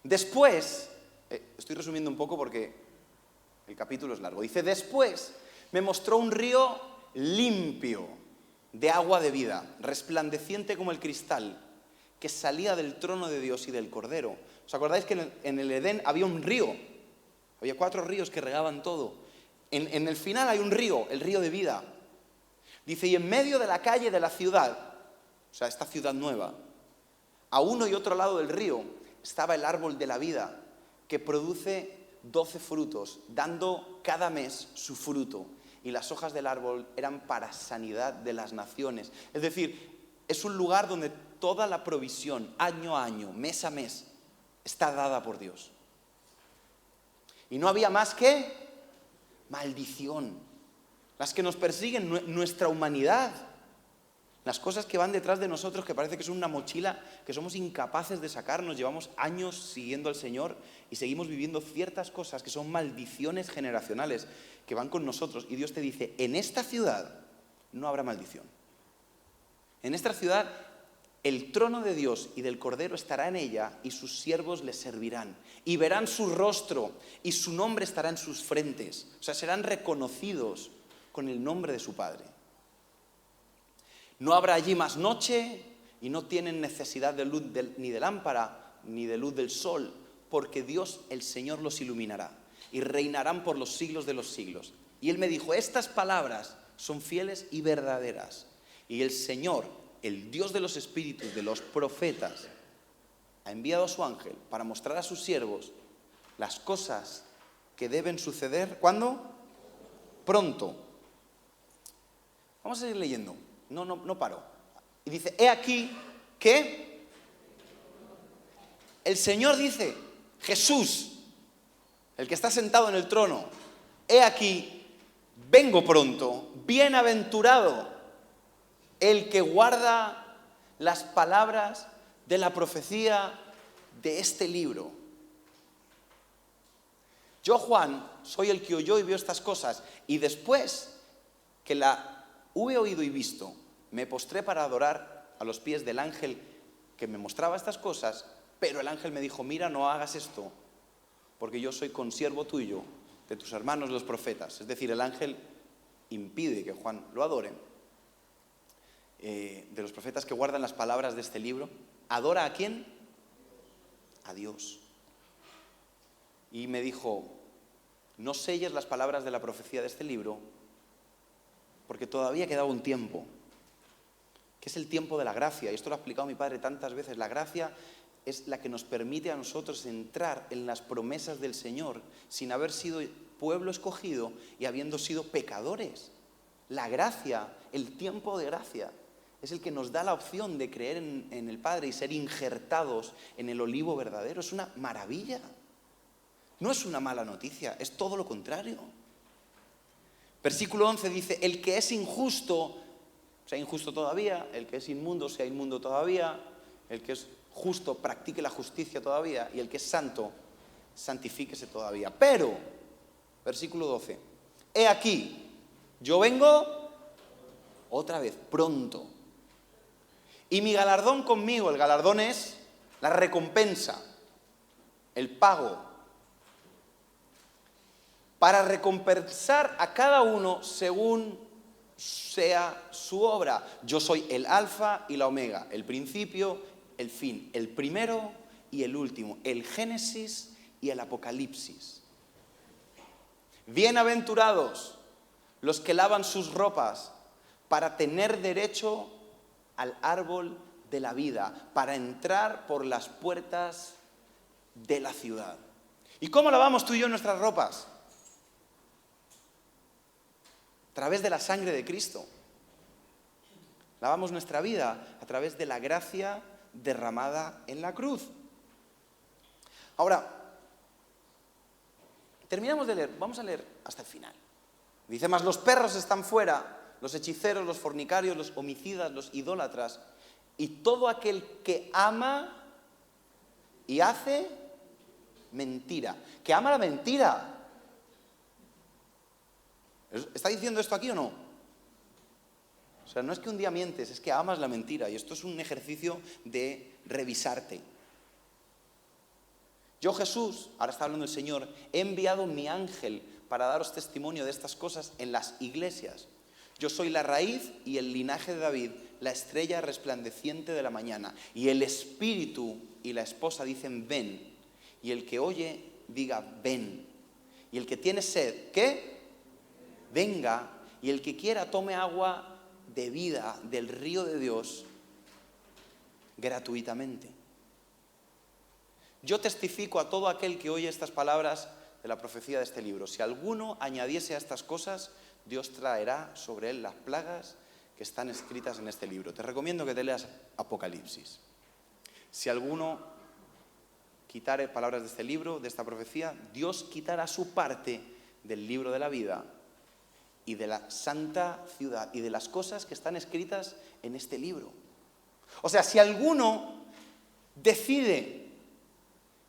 Después, estoy resumiendo un poco porque el capítulo es largo. Dice, después me mostró un río limpio de agua de vida, resplandeciente como el cristal, que salía del trono de Dios y del Cordero. ¿Os acordáis que en el Edén había un río? Había 4 ríos que regaban todo. En el final hay un río, el río de vida. Dice, y en medio de la calle de la ciudad, o sea, esta ciudad nueva, a uno y otro lado del río, estaba el árbol de la vida, que produce 12 frutos, dando cada mes su fruto. Y las hojas del árbol eran para sanidad de las naciones. Es decir, es un lugar donde toda la provisión, año a año, mes a mes, está dada por Dios. Y no había más que maldición. Las que nos persiguen, nuestra humanidad. Las cosas que van detrás de nosotros, que parece que son una mochila, que somos incapaces de sacarnos. Llevamos años siguiendo al Señor y seguimos viviendo ciertas cosas que son maldiciones generacionales, que van con nosotros. Y Dios te dice, en esta ciudad no habrá maldición. En esta ciudad el trono de Dios y del Cordero estará en ella y sus siervos le servirán. Y verán su rostro y su nombre estará en sus frentes. O sea, serán reconocidos con el nombre de su Padre. No habrá allí más noche y no tienen necesidad de luz ni de lámpara ni de luz del sol, porque Dios, el Señor, los iluminará y reinarán por los siglos de los siglos. Y Él me dijo, estas palabras son fieles y verdaderas. Y el Señor, el Dios de los espíritus, de los profetas, ha enviado a su ángel para mostrar a sus siervos las cosas que deben suceder. ¿Cuándo? Pronto. Vamos a seguir leyendo. No paro. Y dice, he aquí que el Señor dice, Jesús, el que está sentado en el trono, he aquí, vengo pronto, bienaventurado el que guarda las palabras de la profecía de este libro. Yo, Juan, soy el que oyó y vio estas cosas, y después que la hube oído y visto, me postré para adorar a los pies del ángel que me mostraba estas cosas, pero el ángel me dijo, mira, no hagas esto, porque yo soy consiervo tuyo, de tus hermanos los profetas. Es decir, el ángel impide que Juan lo adore, de los profetas que guardan las palabras de este libro. ¿Adora a quién? A Dios. Y me dijo, no selles las palabras de la profecía de este libro, porque todavía quedaba un tiempo, que es el tiempo de la gracia. Y esto lo ha explicado mi padre tantas veces. La gracia es la que nos permite a nosotros entrar en las promesas del Señor sin haber sido pueblo escogido y habiendo sido pecadores. La gracia, el tiempo de gracia, es el que nos da la opción de creer en el Padre y ser injertados en el olivo verdadero. Es una maravilla. No es una mala noticia, es todo lo contrario. Versículo 11 dice, el que es injusto, sea injusto todavía, el que es inmundo, sea inmundo todavía, el que es justo, practique la justicia todavía, y el que es santo, santifíquese todavía. Pero, versículo 12, he aquí, yo vengo otra vez, pronto, y mi galardón conmigo. El galardón es la recompensa, el pago, para recompensar a cada uno según sea su obra. Yo soy el alfa y la omega, el principio, el fin, el primero y el último, el Génesis y el Apocalipsis. Bienaventurados los que lavan sus ropas para tener derecho al árbol de la vida, para entrar por las puertas de la ciudad. ¿Y cómo lavamos tú y yo nuestras ropas? A través de la sangre de Cristo. Lavamos nuestra vida a través de la gracia derramada en la cruz. Ahora, terminamos de leer, vamos a leer hasta el final. Dice, más los perros están fuera, los hechiceros, los fornicarios, los homicidas, los idólatras, y todo aquel que ama y hace mentira. Que ama la mentira. ¿Está diciendo esto aquí o no? O sea, no es que un día mientes, es que amas la mentira. Y esto es un ejercicio de revisarte. Yo, Jesús, ahora está hablando el Señor, he enviado mi ángel para daros testimonio de estas cosas en las iglesias. Yo soy la raíz y el linaje de David, la estrella resplandeciente de la mañana. Y el espíritu y la esposa dicen, ven. Y el que oye, diga, ven. Y el que tiene sed, ¿qué? Venga. Y el que quiera, tome agua de vida del río de Dios gratuitamente. Yo testifico a todo aquel que oye estas palabras de la profecía de este libro. Si alguno añadiese a estas cosas, Dios traerá sobre él las plagas que están escritas en este libro. Te recomiendo que te leas Apocalipsis. Si alguno quitare palabras de este libro, de esta profecía, Dios quitará su parte del libro de la vida y de la santa ciudad y de las cosas que están escritas en este libro. O sea, si alguno decide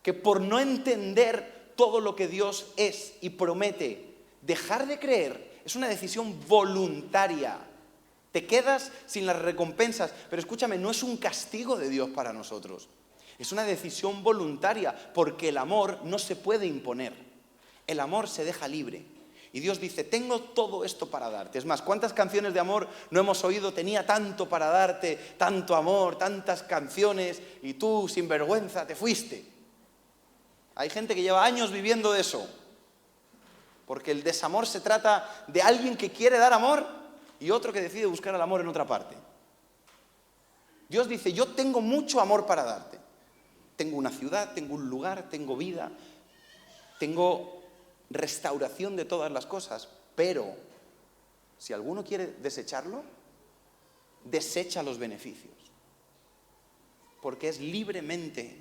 que por no entender todo lo que Dios es y promete, dejar de creer, es una decisión voluntaria. Te quedas sin las recompensas, pero escúchame, no es un castigo de Dios para nosotros. Es una decisión voluntaria, porque el amor no se puede imponer. El amor se deja libre. Y Dios dice, tengo todo esto para darte. Es más, ¿cuántas canciones de amor no hemos oído? Tenía tanto para darte, tanto amor, tantas canciones, y tú, sin vergüenza, te fuiste. Hay gente que lleva años viviendo de eso. Porque el desamor se trata de alguien que quiere dar amor y otro que decide buscar el amor en otra parte. Dios dice, yo tengo mucho amor para darte. Tengo una ciudad, tengo un lugar, tengo vida, tengo restauración de todas las cosas, pero si alguno quiere desecharlo, desecha los beneficios, porque es libremente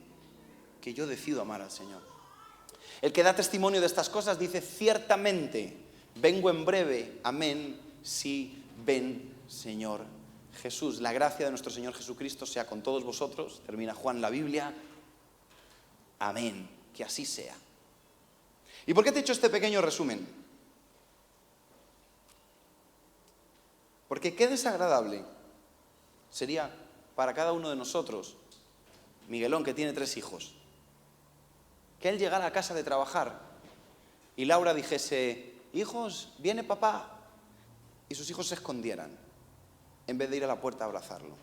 que yo decido amar al Señor. El que da testimonio de estas cosas dice, ciertamente, vengo en breve, amén, sí, ven, Señor Jesús. La gracia de nuestro Señor Jesucristo sea con todos vosotros. Termina Juan la Biblia. Amén, que así sea. ¿Y por qué te he hecho este pequeño resumen? Porque qué desagradable sería para cada uno de nosotros, Miguelón, que tiene 3 hijos, que él llegara a casa de trabajar y Laura dijese, hijos, viene papá, y sus hijos se escondieran, en vez de ir a la puerta a abrazarlo.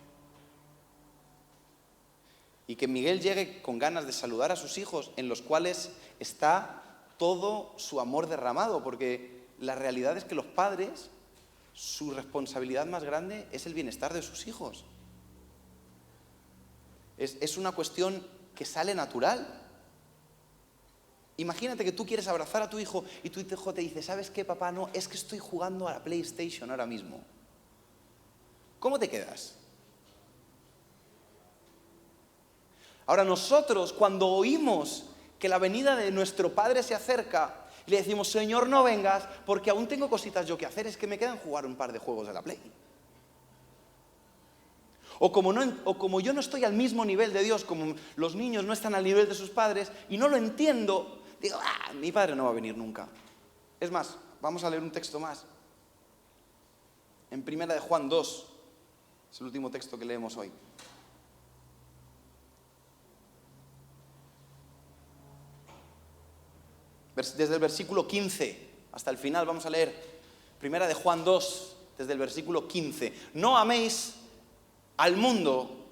Y que Miguel llegue con ganas de saludar a sus hijos, en los cuales está todo su amor derramado, porque la realidad es que los padres, su responsabilidad más grande es el bienestar de sus hijos. Es una cuestión que sale natural. Imagínate que tú quieres abrazar a tu hijo y tu hijo te dice, ¿sabes qué, papá? No, es que estoy jugando a la PlayStation ahora mismo. ¿Cómo te quedas? Ahora nosotros, cuando oímos que la venida de nuestro Padre se acerca, le decimos, Señor, no vengas, porque aún tengo cositas yo que hacer, es que me quedan jugar un par de juegos de la Play. O como yo no estoy al mismo nivel de Dios, como los niños no están al nivel de sus padres, y no lo entiendo, digo, mi padre no va a venir nunca. Es más, vamos a leer un texto más. En Primera de Juan 2, es el último texto que leemos hoy. Desde el versículo 15 hasta el final vamos a leer Primera de Juan 2, desde el versículo 15. No améis al mundo,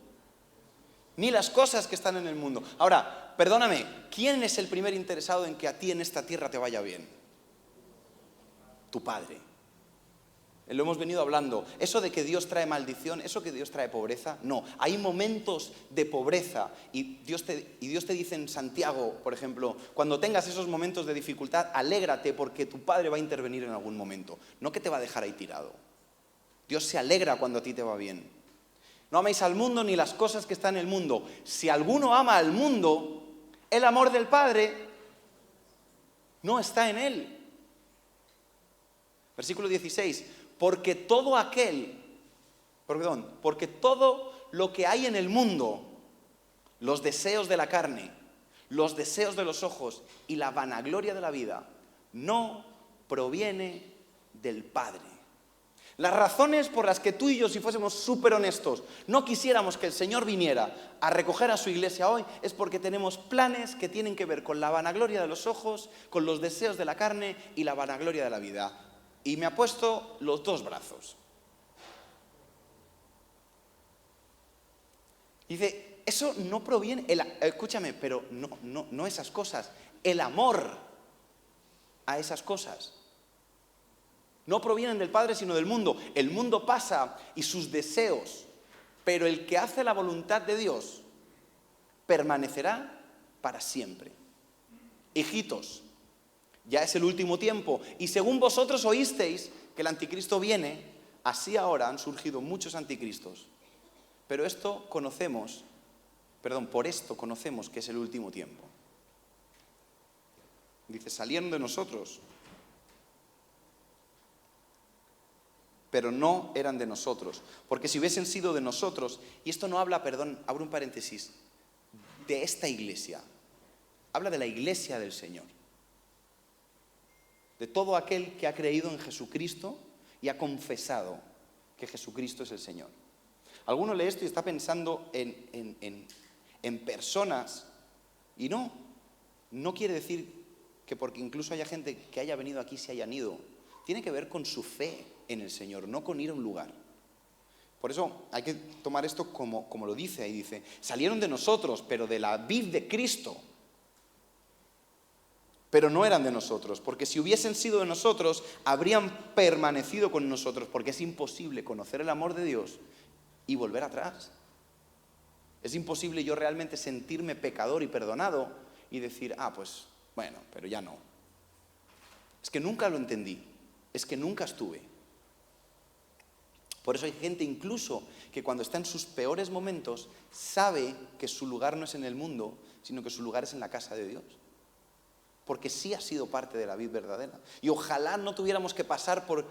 ni las cosas que están en el mundo. Ahora, perdóname, ¿quién es el primer interesado en que a ti en esta tierra te vaya bien? Tu Padre. Lo hemos venido hablando. Eso de que Dios trae maldición, eso que Dios trae pobreza, no. Hay momentos de pobreza y Dios te dice en Santiago, por ejemplo, cuando tengas esos momentos de dificultad, alégrate porque tu Padre va a intervenir en algún momento. No que te va a dejar ahí tirado. Dios se alegra cuando a ti te va bien. No améis al mundo ni las cosas que están en el mundo. Si alguno ama al mundo, el amor del Padre no está en él. Versículo 16. Porque todo lo que hay en el mundo, los deseos de la carne, los deseos de los ojos y la vanagloria de la vida, no proviene del Padre. Las razones por las que tú y yo, si fuésemos súper honestos, no quisiéramos que el Señor viniera a recoger a su iglesia hoy, es porque tenemos planes que tienen que ver con la vanagloria de los ojos, con los deseos de la carne y la vanagloria de la vida. Y me ha puesto los 2 brazos. Dice, eso no proviene, escúchame, pero no esas cosas, el amor a esas cosas. No provienen del Padre, sino del mundo. El mundo pasa y sus deseos, pero el que hace la voluntad de Dios permanecerá para siempre. Hijitos, ya es el último tiempo, y según vosotros oísteis que el anticristo viene, así ahora han surgido muchos anticristos. Pero por esto conocemos que es el último tiempo. Dice, saliendo de nosotros pero no eran de nosotros. Porque si hubiesen sido de nosotros, y esto no habla, perdón, abro un paréntesis, de esta iglesia, habla de la iglesia del Señor, de todo aquel que ha creído en Jesucristo y ha confesado que Jesucristo es el Señor. Alguno lee esto y está pensando en personas, y no quiere decir que porque incluso haya gente que haya venido aquí se hayan ido. Tiene que ver con su fe en el Señor, no con ir a un lugar. Por eso hay que tomar esto como lo dice ahí. Dice, salieron de nosotros, pero de la vid de Cristo. Pero no eran de nosotros, porque si hubiesen sido de nosotros, habrían permanecido con nosotros, porque es imposible conocer el amor de Dios y volver atrás. Es imposible yo realmente sentirme pecador y perdonado y decir, pues bueno, pero ya no. Es que nunca lo entendí, es que nunca estuve. Por eso hay gente incluso que cuando está en sus peores momentos sabe que su lugar no es en el mundo, sino que su lugar es en la casa de Dios. Porque sí ha sido parte de la vida verdadera. Y ojalá no tuviéramos que pasar por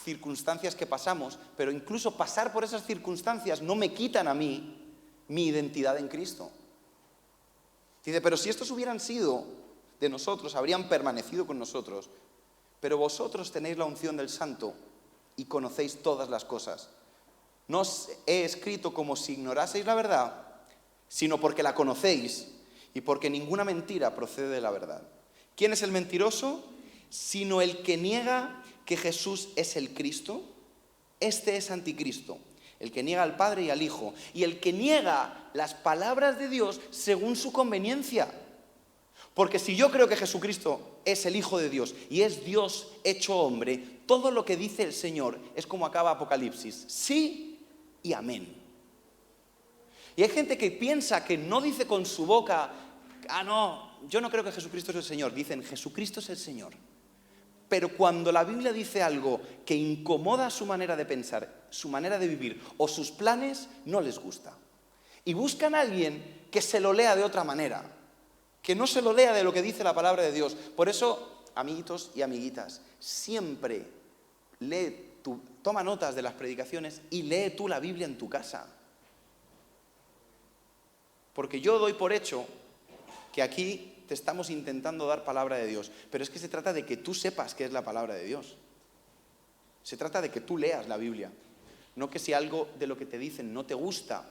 circunstancias que pasamos, pero incluso pasar por esas circunstancias no me quitan a mí mi identidad en Cristo. Dice, pero si estos hubieran sido de nosotros, habrían permanecido con nosotros, pero vosotros tenéis la unción del Santo y conocéis todas las cosas. No os he escrito como si ignoraseis la verdad, sino porque la conocéis y porque ninguna mentira procede de la verdad. ¿Quién es el mentiroso? Sino el que niega que Jesús es el Cristo. Este es anticristo, el que niega al Padre y al Hijo, y el que niega las palabras de Dios según su conveniencia. Porque si yo creo que Jesucristo es el Hijo de Dios y es Dios hecho hombre, todo lo que dice el Señor es como acaba Apocalipsis, sí y amén. Y hay gente que piensa que no dice con su boca, no, yo no creo que Jesucristo es el Señor. Dicen, Jesucristo es el Señor. Pero cuando la Biblia dice algo que incomoda su manera de pensar, su manera de vivir o sus planes, no les gusta. Y buscan a alguien que se lo lea de otra manera, que no se lo lea de lo que dice la palabra de Dios. Por eso, amiguitos y amiguitas, siempre toma notas de las predicaciones y lee tú la Biblia en tu casa. Porque yo doy por hecho que aquí te estamos intentando dar palabra de Dios, pero es que se trata de que tú sepas qué es la palabra de Dios. Se trata de que tú leas la Biblia, no que si algo de lo que te dicen no te gusta,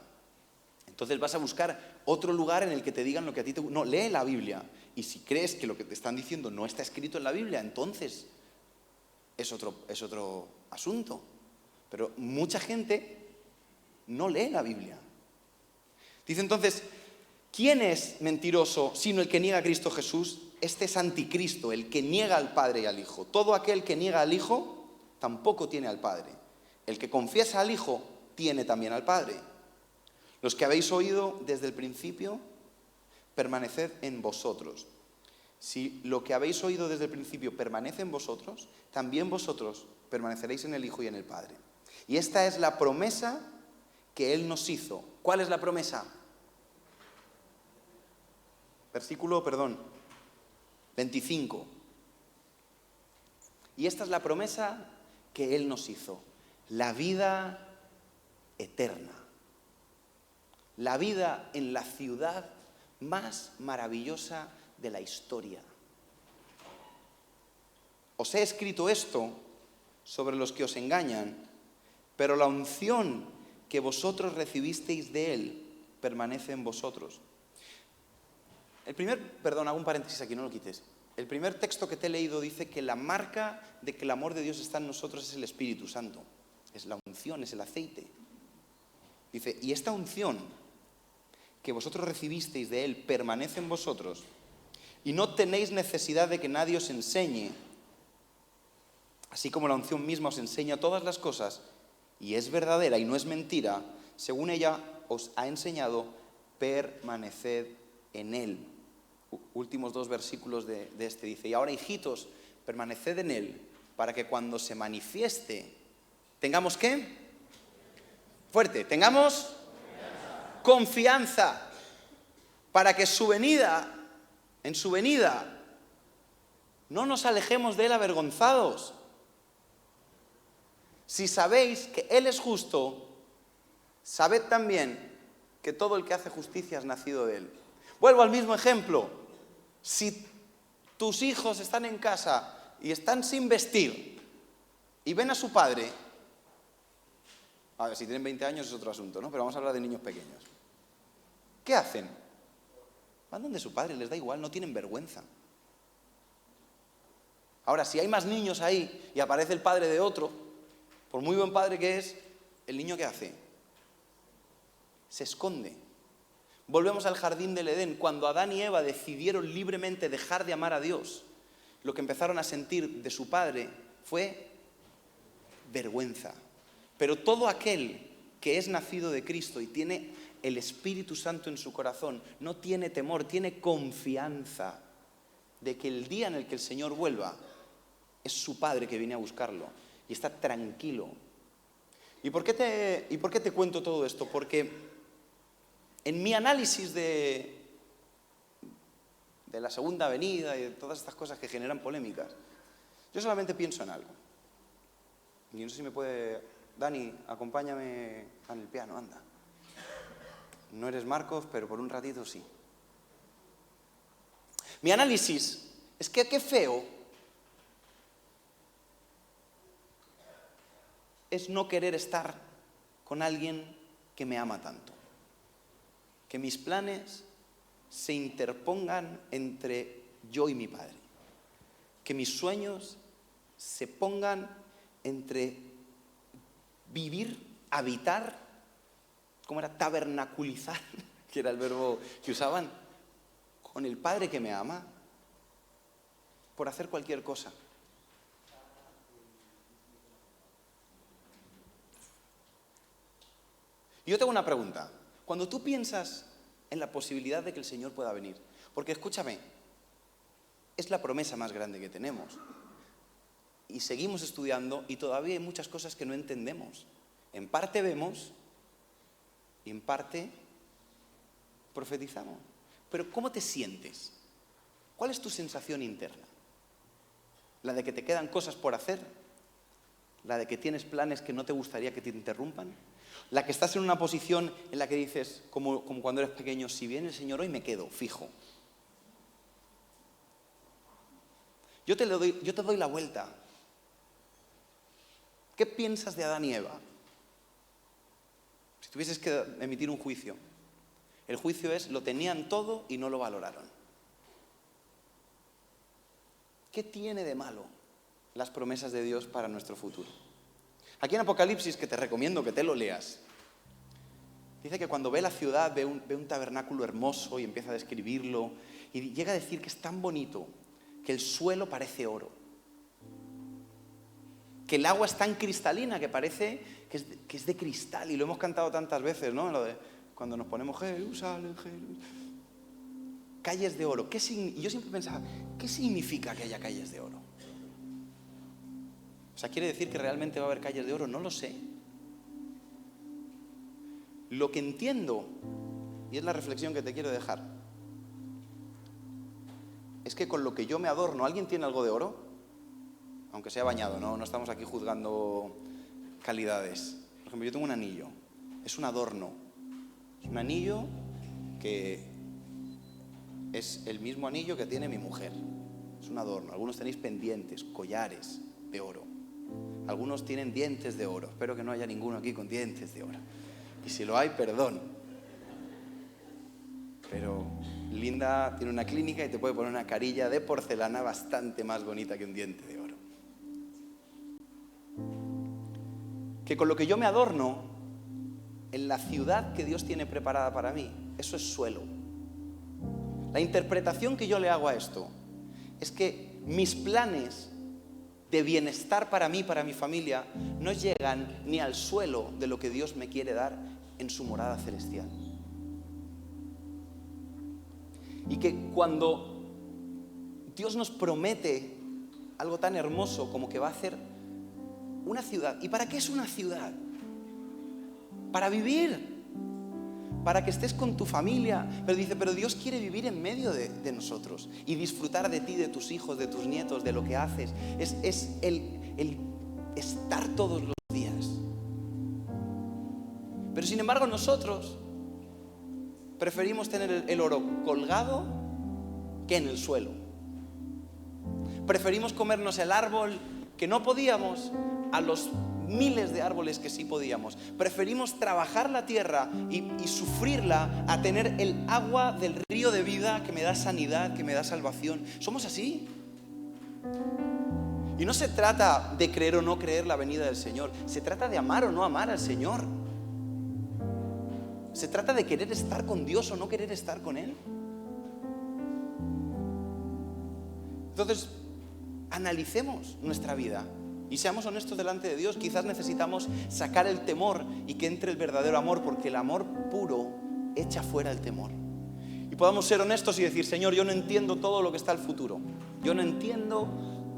entonces vas a buscar otro lugar en el que te digan lo que a ti te gusta. No, lee la Biblia, y si crees que lo que te están diciendo no está escrito en la Biblia, entonces es otro asunto. Pero mucha gente no lee la Biblia. Dice entonces, ¿quién es mentiroso sino el que niega a Cristo Jesús? Este es anticristo, el que niega al Padre y al Hijo. Todo aquel que niega al Hijo tampoco tiene al Padre. El que confiesa al Hijo tiene también al Padre. Los que habéis oído desde el principio, permaneced en vosotros. Si lo que habéis oído desde el principio permanece en vosotros, también vosotros permaneceréis en el Hijo y en el Padre. Y esta es la promesa que Él nos hizo. ¿Cuál es la promesa? Versículo 25. Y esta es la promesa que Él nos hizo. La vida eterna. La vida en la ciudad más maravillosa de la historia. Os he escrito esto sobre los que os engañan, pero la unción que vosotros recibisteis de Él permanece en vosotros. Hago un paréntesis aquí, no lo quites. El primer texto que te he leído dice que la marca de que el amor de Dios está en nosotros es el Espíritu Santo. Es la unción, es el aceite. Dice, y esta unción que vosotros recibisteis de Él permanece en vosotros y no tenéis necesidad de que nadie os enseñe, así como la unción misma os enseña todas las cosas y es verdadera y no es mentira, según ella os ha enseñado, permaneced en Él. Últimos 2 versículos de este dice, y ahora hijitos, permaneced en Él, para que cuando se manifieste, ¿tengamos qué? Fuerte, tengamos confianza, para que en su venida, no nos alejemos de Él avergonzados. Si sabéis que Él es justo, sabed también que todo el que hace justicia es nacido de Él. Vuelvo al mismo ejemplo. Si tus hijos están en casa y están sin vestir y ven a su padre, a ver, si tienen 20 años es otro asunto, ¿no? Pero vamos a hablar de niños pequeños. ¿Qué hacen? Van donde su padre, les da igual, no tienen vergüenza. Ahora, si hay más niños ahí y aparece el padre de otro, por muy buen padre que es, ¿el niño qué hace? Se esconde. Volvemos al jardín del Edén. Cuando Adán y Eva decidieron libremente dejar de amar a Dios, lo que empezaron a sentir de su padre fue vergüenza. Pero todo aquel que es nacido de Cristo y tiene el Espíritu Santo en su corazón, no tiene temor, tiene confianza de que el día en el que el Señor vuelva, es su Padre que viene a buscarlo y está tranquilo. ¿Y por qué te cuento todo esto? Porque en mi análisis de la segunda venida y de todas estas cosas que generan polémicas, yo solamente pienso en algo. Y no sé si me puede... Dani, acompáñame en el piano, anda. No eres Marcos, pero por un ratito sí. Mi análisis es que qué feo es no querer estar con alguien que me ama tanto. Que mis planes se interpongan entre yo y mi padre. Que mis sueños se pongan entre vivir, habitar, ¿cómo era? Tabernaculizar, que era el verbo que usaban, con el Padre que me ama, por hacer cualquier cosa. Y yo tengo una pregunta. Cuando tú piensas en la posibilidad de que el Señor pueda venir, porque escúchame, es la promesa más grande que tenemos. Y seguimos estudiando y todavía hay muchas cosas que no entendemos. En parte vemos y en parte profetizamos. Pero ¿cómo te sientes? ¿Cuál es tu sensación interna? ¿La de que te quedan cosas por hacer? ¿La de que tienes planes que no te gustaría que te interrumpan? ¿La que estás en una posición en la que dices, como cuando eres pequeño, si viene el Señor hoy me quedo, fijo? Yo te doy la vuelta. ¿Qué piensas de Adán y Eva? Si tuvieses que emitir un juicio, el juicio es, lo tenían todo y no lo valoraron. ¿Qué tiene de malo las promesas de Dios para nuestro futuro? Aquí en Apocalipsis, que te recomiendo que te lo leas, dice que cuando ve la ciudad, ve un tabernáculo hermoso y empieza a describirlo, y llega a decir que es tan bonito que el suelo parece oro. Que el agua es tan cristalina que parece que es de cristal. Y lo hemos cantado tantas veces, ¿no? Lo de cuando nos ponemos Jerusalén, calles de oro. Y yo siempre pensaba, ¿qué significa que haya calles de oro? O sea, ¿quiere decir que realmente va a haber calles de oro? No lo sé. Lo que entiendo, y es la reflexión que te quiero dejar, es que con lo que yo me adorno, ¿alguien tiene algo de oro? Aunque sea bañado, no estamos aquí juzgando calidades. Por ejemplo, yo tengo un anillo, es un adorno. Es un anillo que es el mismo anillo que tiene mi mujer. Es un adorno. Algunos tenéis pendientes, collares de oro. Algunos tienen dientes de oro. Espero que no haya ninguno aquí con dientes de oro. Y si lo hay, perdón. Pero Linda tiene una clínica y te puede poner una carilla de porcelana bastante más bonita que un diente de oro. Que con lo que yo me adorno en la ciudad que Dios tiene preparada para mí, eso es suelo. La interpretación que yo le hago a esto es que mis planes de bienestar para mí, para mi familia, no llegan ni al suelo de lo que Dios me quiere dar en su morada celestial. Y que cuando Dios nos promete algo tan hermoso como que va a hacer una ciudad. ¿Y para qué es una ciudad? Para vivir, para que estés con tu familia. Pero dice, pero Dios quiere vivir en medio de nosotros y disfrutar de ti, de tus hijos, de tus nietos, de lo que haces. Es el estar todos los días. sin embargo, nosotros preferimos tener el oro colgado que en el suelo. Preferimos comernos el árbol que no podíamos a los miles de árboles que sí podíamos. Preferimos trabajar la tierra y sufrirla a tener el agua del río de vida que me da sanidad, que me da salvación. Somos así. Y no se trata de creer o no creer la venida del Señor. Se trata de amar o no amar al Señor. Se trata de querer estar con Dios o no querer estar con Él. Entonces, analicemos nuestra vida y seamos honestos delante de Dios. Quizás necesitamos sacar el temor y que entre el verdadero amor, porque el amor puro echa fuera el temor. Y podamos ser honestos y decir: Señor, yo no entiendo todo lo que está al futuro. Yo no entiendo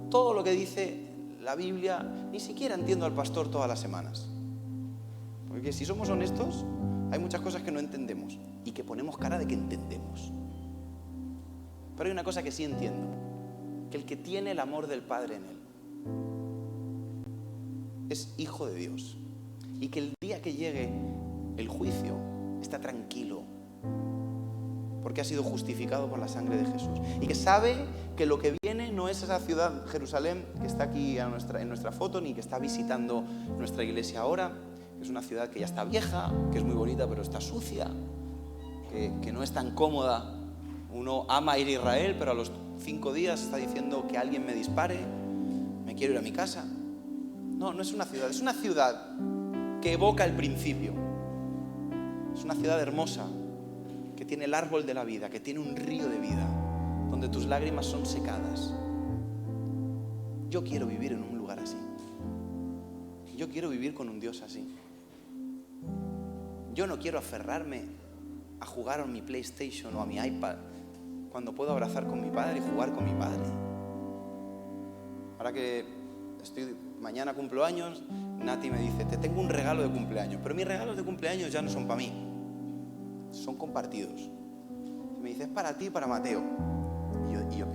todo lo que dice la Biblia. Ni siquiera entiendo al pastor todas las semanas. Porque si somos honestos, hay muchas cosas que no entendemos y que ponemos cara de que entendemos. Pero hay una cosa que sí entiendo: que el que tiene el amor del Padre en él es hijo de Dios, y que el día que llegue el juicio está tranquilo porque ha sido justificado por la sangre de Jesús, y que sabe que lo que viene no es esa ciudad, Jerusalén, que está aquí en nuestra foto, ni que está visitando nuestra iglesia ahora. Es una ciudad que ya está vieja, que es muy bonita pero está sucia, que no es tan cómoda. Uno ama ir a Israel, pero a los 5 días está diciendo que alguien me dispare, me quiero ir a mi casa. No, no es una ciudad, es una ciudad que evoca el principio. Es una ciudad hermosa, que tiene el árbol de la vida, que tiene un río de vida, donde tus lágrimas son secadas. Yo quiero vivir en un lugar así. Yo quiero vivir con un Dios así. Yo no quiero aferrarme a jugar a mi PlayStation o a mi iPad cuando puedo abrazar con mi padre y jugar con mi padre. Ahora que mañana cumplo años, Nati me dice: te tengo un regalo de cumpleaños. Pero mis regalos de cumpleaños ya no son para mí, son compartidos. Me dice: es para ti y para Mateo. Y yo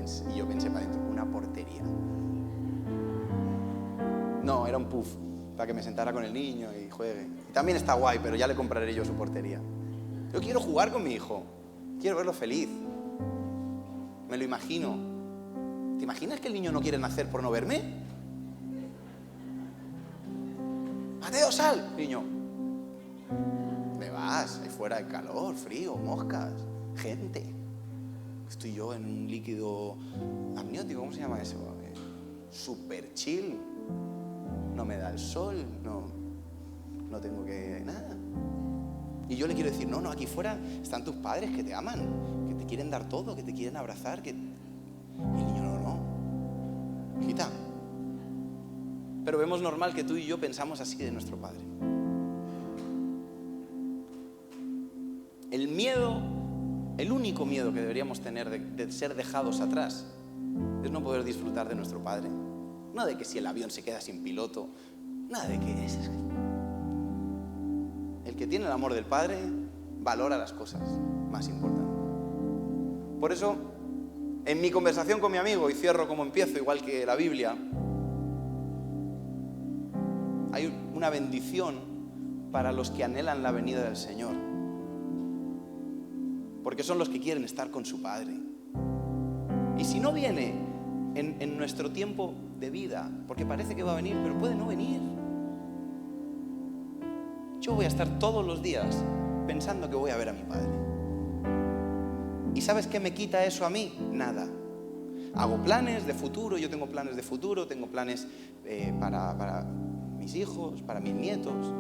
pensé para adentro: una portería. No, era un puff, para que me sentara con el niño y juegue. Y también está guay, pero ya le compraré yo su portería. Yo quiero jugar con mi hijo, quiero verlo feliz. Me lo imagino. ¿Te imaginas que el niño no quiere nacer por no verme? Mateo, sal. Niño, ¿dónde vas? Ahí fuera hay calor, frío, moscas, gente. Estoy yo en un líquido amniótico, ¿cómo se llama eso? Super chill. No me da el sol, no tengo que nada. Y yo le quiero decir: no, aquí fuera están tus padres que te aman, que te quieren dar todo, que te quieren abrazar. Y el niño: no, hijita. Pero vemos normal que tú y yo pensamos así de nuestro Padre. El miedo, el único miedo que deberíamos tener de ser dejados atrás, es no poder disfrutar de nuestro Padre. No de que si el avión se queda sin piloto, nada de que es. El que tiene el amor del Padre valora las cosas más importantes. Por eso, en mi conversación con mi amigo, y cierro como empiezo, igual que la Biblia, hay una bendición para los que anhelan la venida del Señor, porque son los que quieren estar con su Padre. Y si no viene en nuestro tiempo de vida, porque parece que va a venir, pero puede no venir, yo voy a estar todos los días pensando que voy a ver a mi Padre. ¿Y sabes qué me quita eso a mí? Nada. Hago planes de futuro, yo tengo planes de futuro, tengo planes para mis hijos, para mis nietos.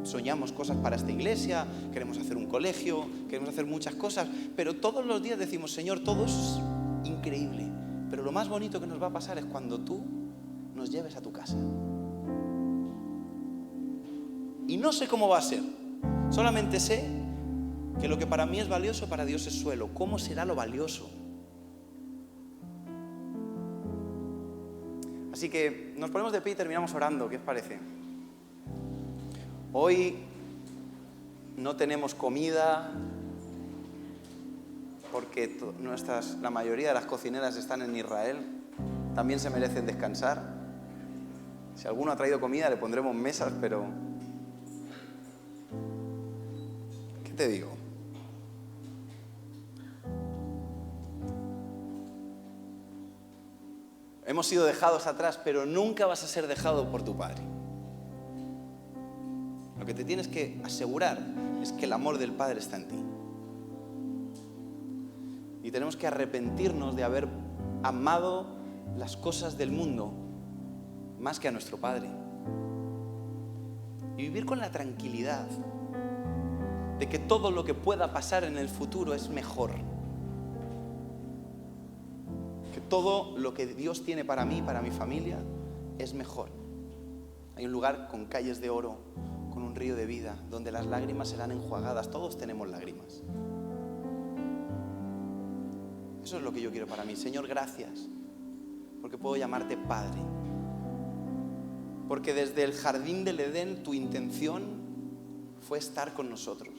Soñamos cosas para esta iglesia, queremos hacer un colegio, queremos hacer muchas cosas, pero todos los días decimos: Señor, todo es increíble, pero lo más bonito que nos va a pasar es cuando tú nos lleves a tu casa. Y no sé cómo va a ser, solamente sé que lo que para mí es valioso, para Dios es suelo. ¿Cómo será lo valioso? Así que nos ponemos de pie y terminamos orando. ¿Qué os parece? Hoy no tenemos comida porque la mayoría de las cocineras están en Israel. También se merecen descansar. Si alguno ha traído comida, le pondremos mesas, pero te digo? Hemos sido dejados atrás, pero nunca vas a ser dejado por tu Padre. Lo que te tienes que asegurar es que el amor del Padre está en ti. Y tenemos que arrepentirnos de haber amado las cosas del mundo más que a nuestro Padre. Y vivir con la tranquilidad de que todo lo que pueda pasar en el futuro es mejor. Que todo lo que Dios tiene para mí, para mi familia, es mejor. Hay un lugar con calles de oro, con un río de vida, donde las lágrimas serán enjuagadas. Todos tenemos lágrimas. Eso es lo que yo quiero para mí. Señor, gracias, porque puedo llamarte Padre. Porque desde el jardín del Edén tu intención fue estar con nosotros.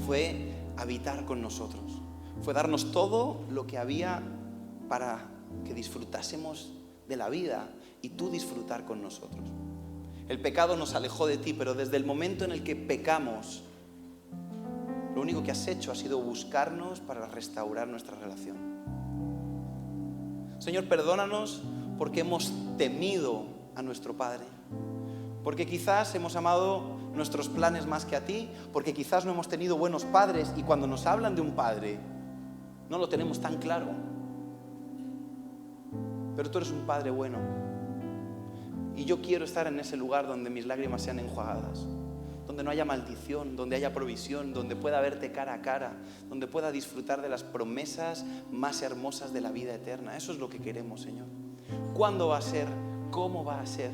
Fue habitar con nosotros. Fue darnos todo lo que había para que disfrutásemos de la vida y tú disfrutar con nosotros. El pecado nos alejó de ti, pero desde el momento en el que pecamos, lo único que has hecho ha sido buscarnos para restaurar nuestra relación. Señor, perdónanos porque hemos temido a nuestro Padre, porque quizás hemos amado nuestros planes más que a ti, porque quizás no hemos tenido buenos padres y cuando nos hablan de un padre no lo tenemos tan claro. Pero tú eres un Padre bueno y yo quiero estar en ese lugar donde mis lágrimas sean enjuagadas, donde no haya maldición, donde haya provisión, donde pueda verte cara a cara, donde pueda disfrutar de las promesas más hermosas de la vida eterna. Eso es lo que queremos, Señor. ¿Cuándo va a ser? ¿Cómo va a ser?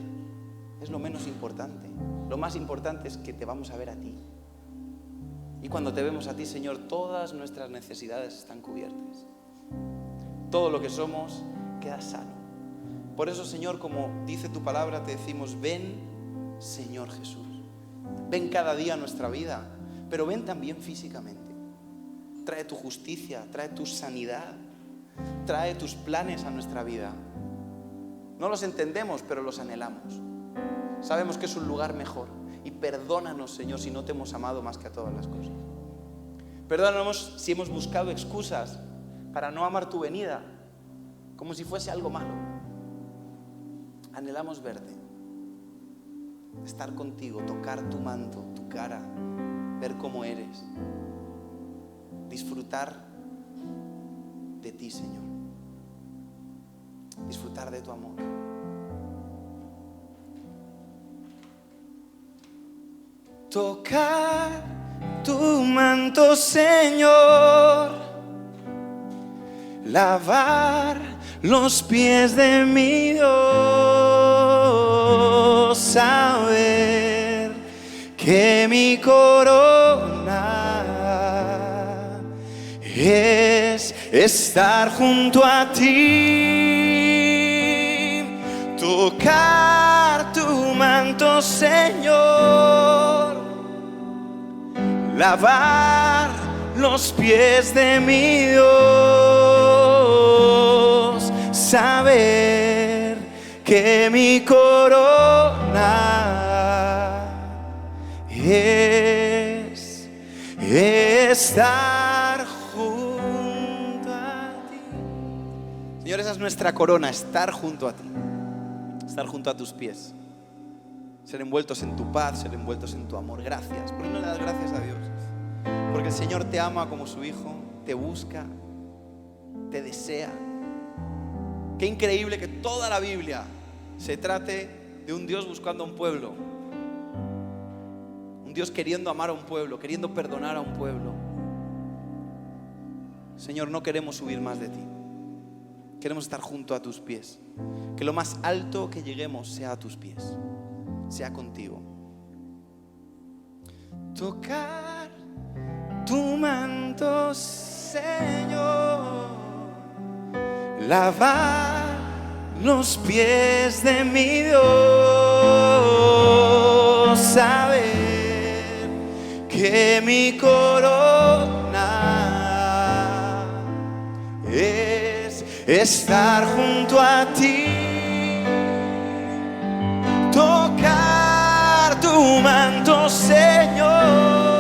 Es lo menos importante. Lo más importante es que te vamos a ver a ti. Y cuando te vemos a ti, Señor, todas nuestras necesidades están cubiertas. Todo lo que somos queda sano. Por eso, Señor, como dice tu palabra, te decimos, ven, Señor Jesús. Ven cada día a nuestra vida, pero ven también físicamente. Trae tu justicia, trae tu sanidad, trae tus planes a nuestra vida. No los entendemos, pero los anhelamos. Sabemos que es un lugar mejor. Y perdónanos, Señor, si no te hemos amado más que a todas las cosas. Perdónanos si hemos buscado excusas para no amar tu venida, como si fuese algo malo. Anhelamos verte, estar contigo, tocar tu manto, tu cara, ver cómo eres, disfrutar de ti, Señor, disfrutar de tu amor. Tocar tu manto, Señor, lavar los pies de mi Dios, saber que mi corona es estar junto a ti. Tocar tu manto, Señor, lavar los pies de mi Dios, saber que mi corona es estar junto a ti. Señor, esa es nuestra corona, estar junto a ti, estar junto a tus pies, ser envueltos en tu paz, ser envueltos en tu amor. Gracias. ¿Por qué no le das gracias a Dios? Porque el Señor te ama como su hijo, te busca, te desea. Qué increíble que toda la Biblia se trate de un Dios buscando a un pueblo, un Dios queriendo amar a un pueblo, queriendo perdonar a un pueblo. Señor, no queremos huir más de ti, queremos estar junto a tus pies, que lo más alto que lleguemos sea a tus pies, sea contigo. Tocar tu manto, Señor, lavar los pies de mi Dios, saber que mi corona es estar junto a ti. Tocar tu manto, Señor,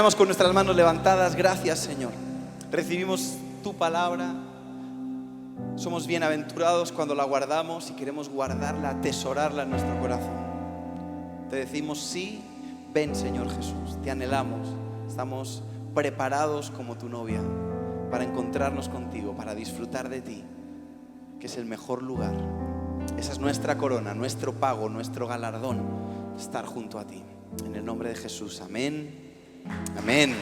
acompañamos con nuestras manos levantadas. Gracias, Señor. Recibimos tu palabra. Somos bienaventurados cuando la guardamos y queremos guardarla, atesorarla en nuestro corazón. Te decimos sí, ven, Señor Jesús. Te anhelamos. Estamos preparados como tu novia para encontrarnos contigo, para disfrutar de ti, que es el mejor lugar. Esa es nuestra corona, nuestro pago, nuestro galardón, estar junto a ti. En el nombre de Jesús, amén. Amén.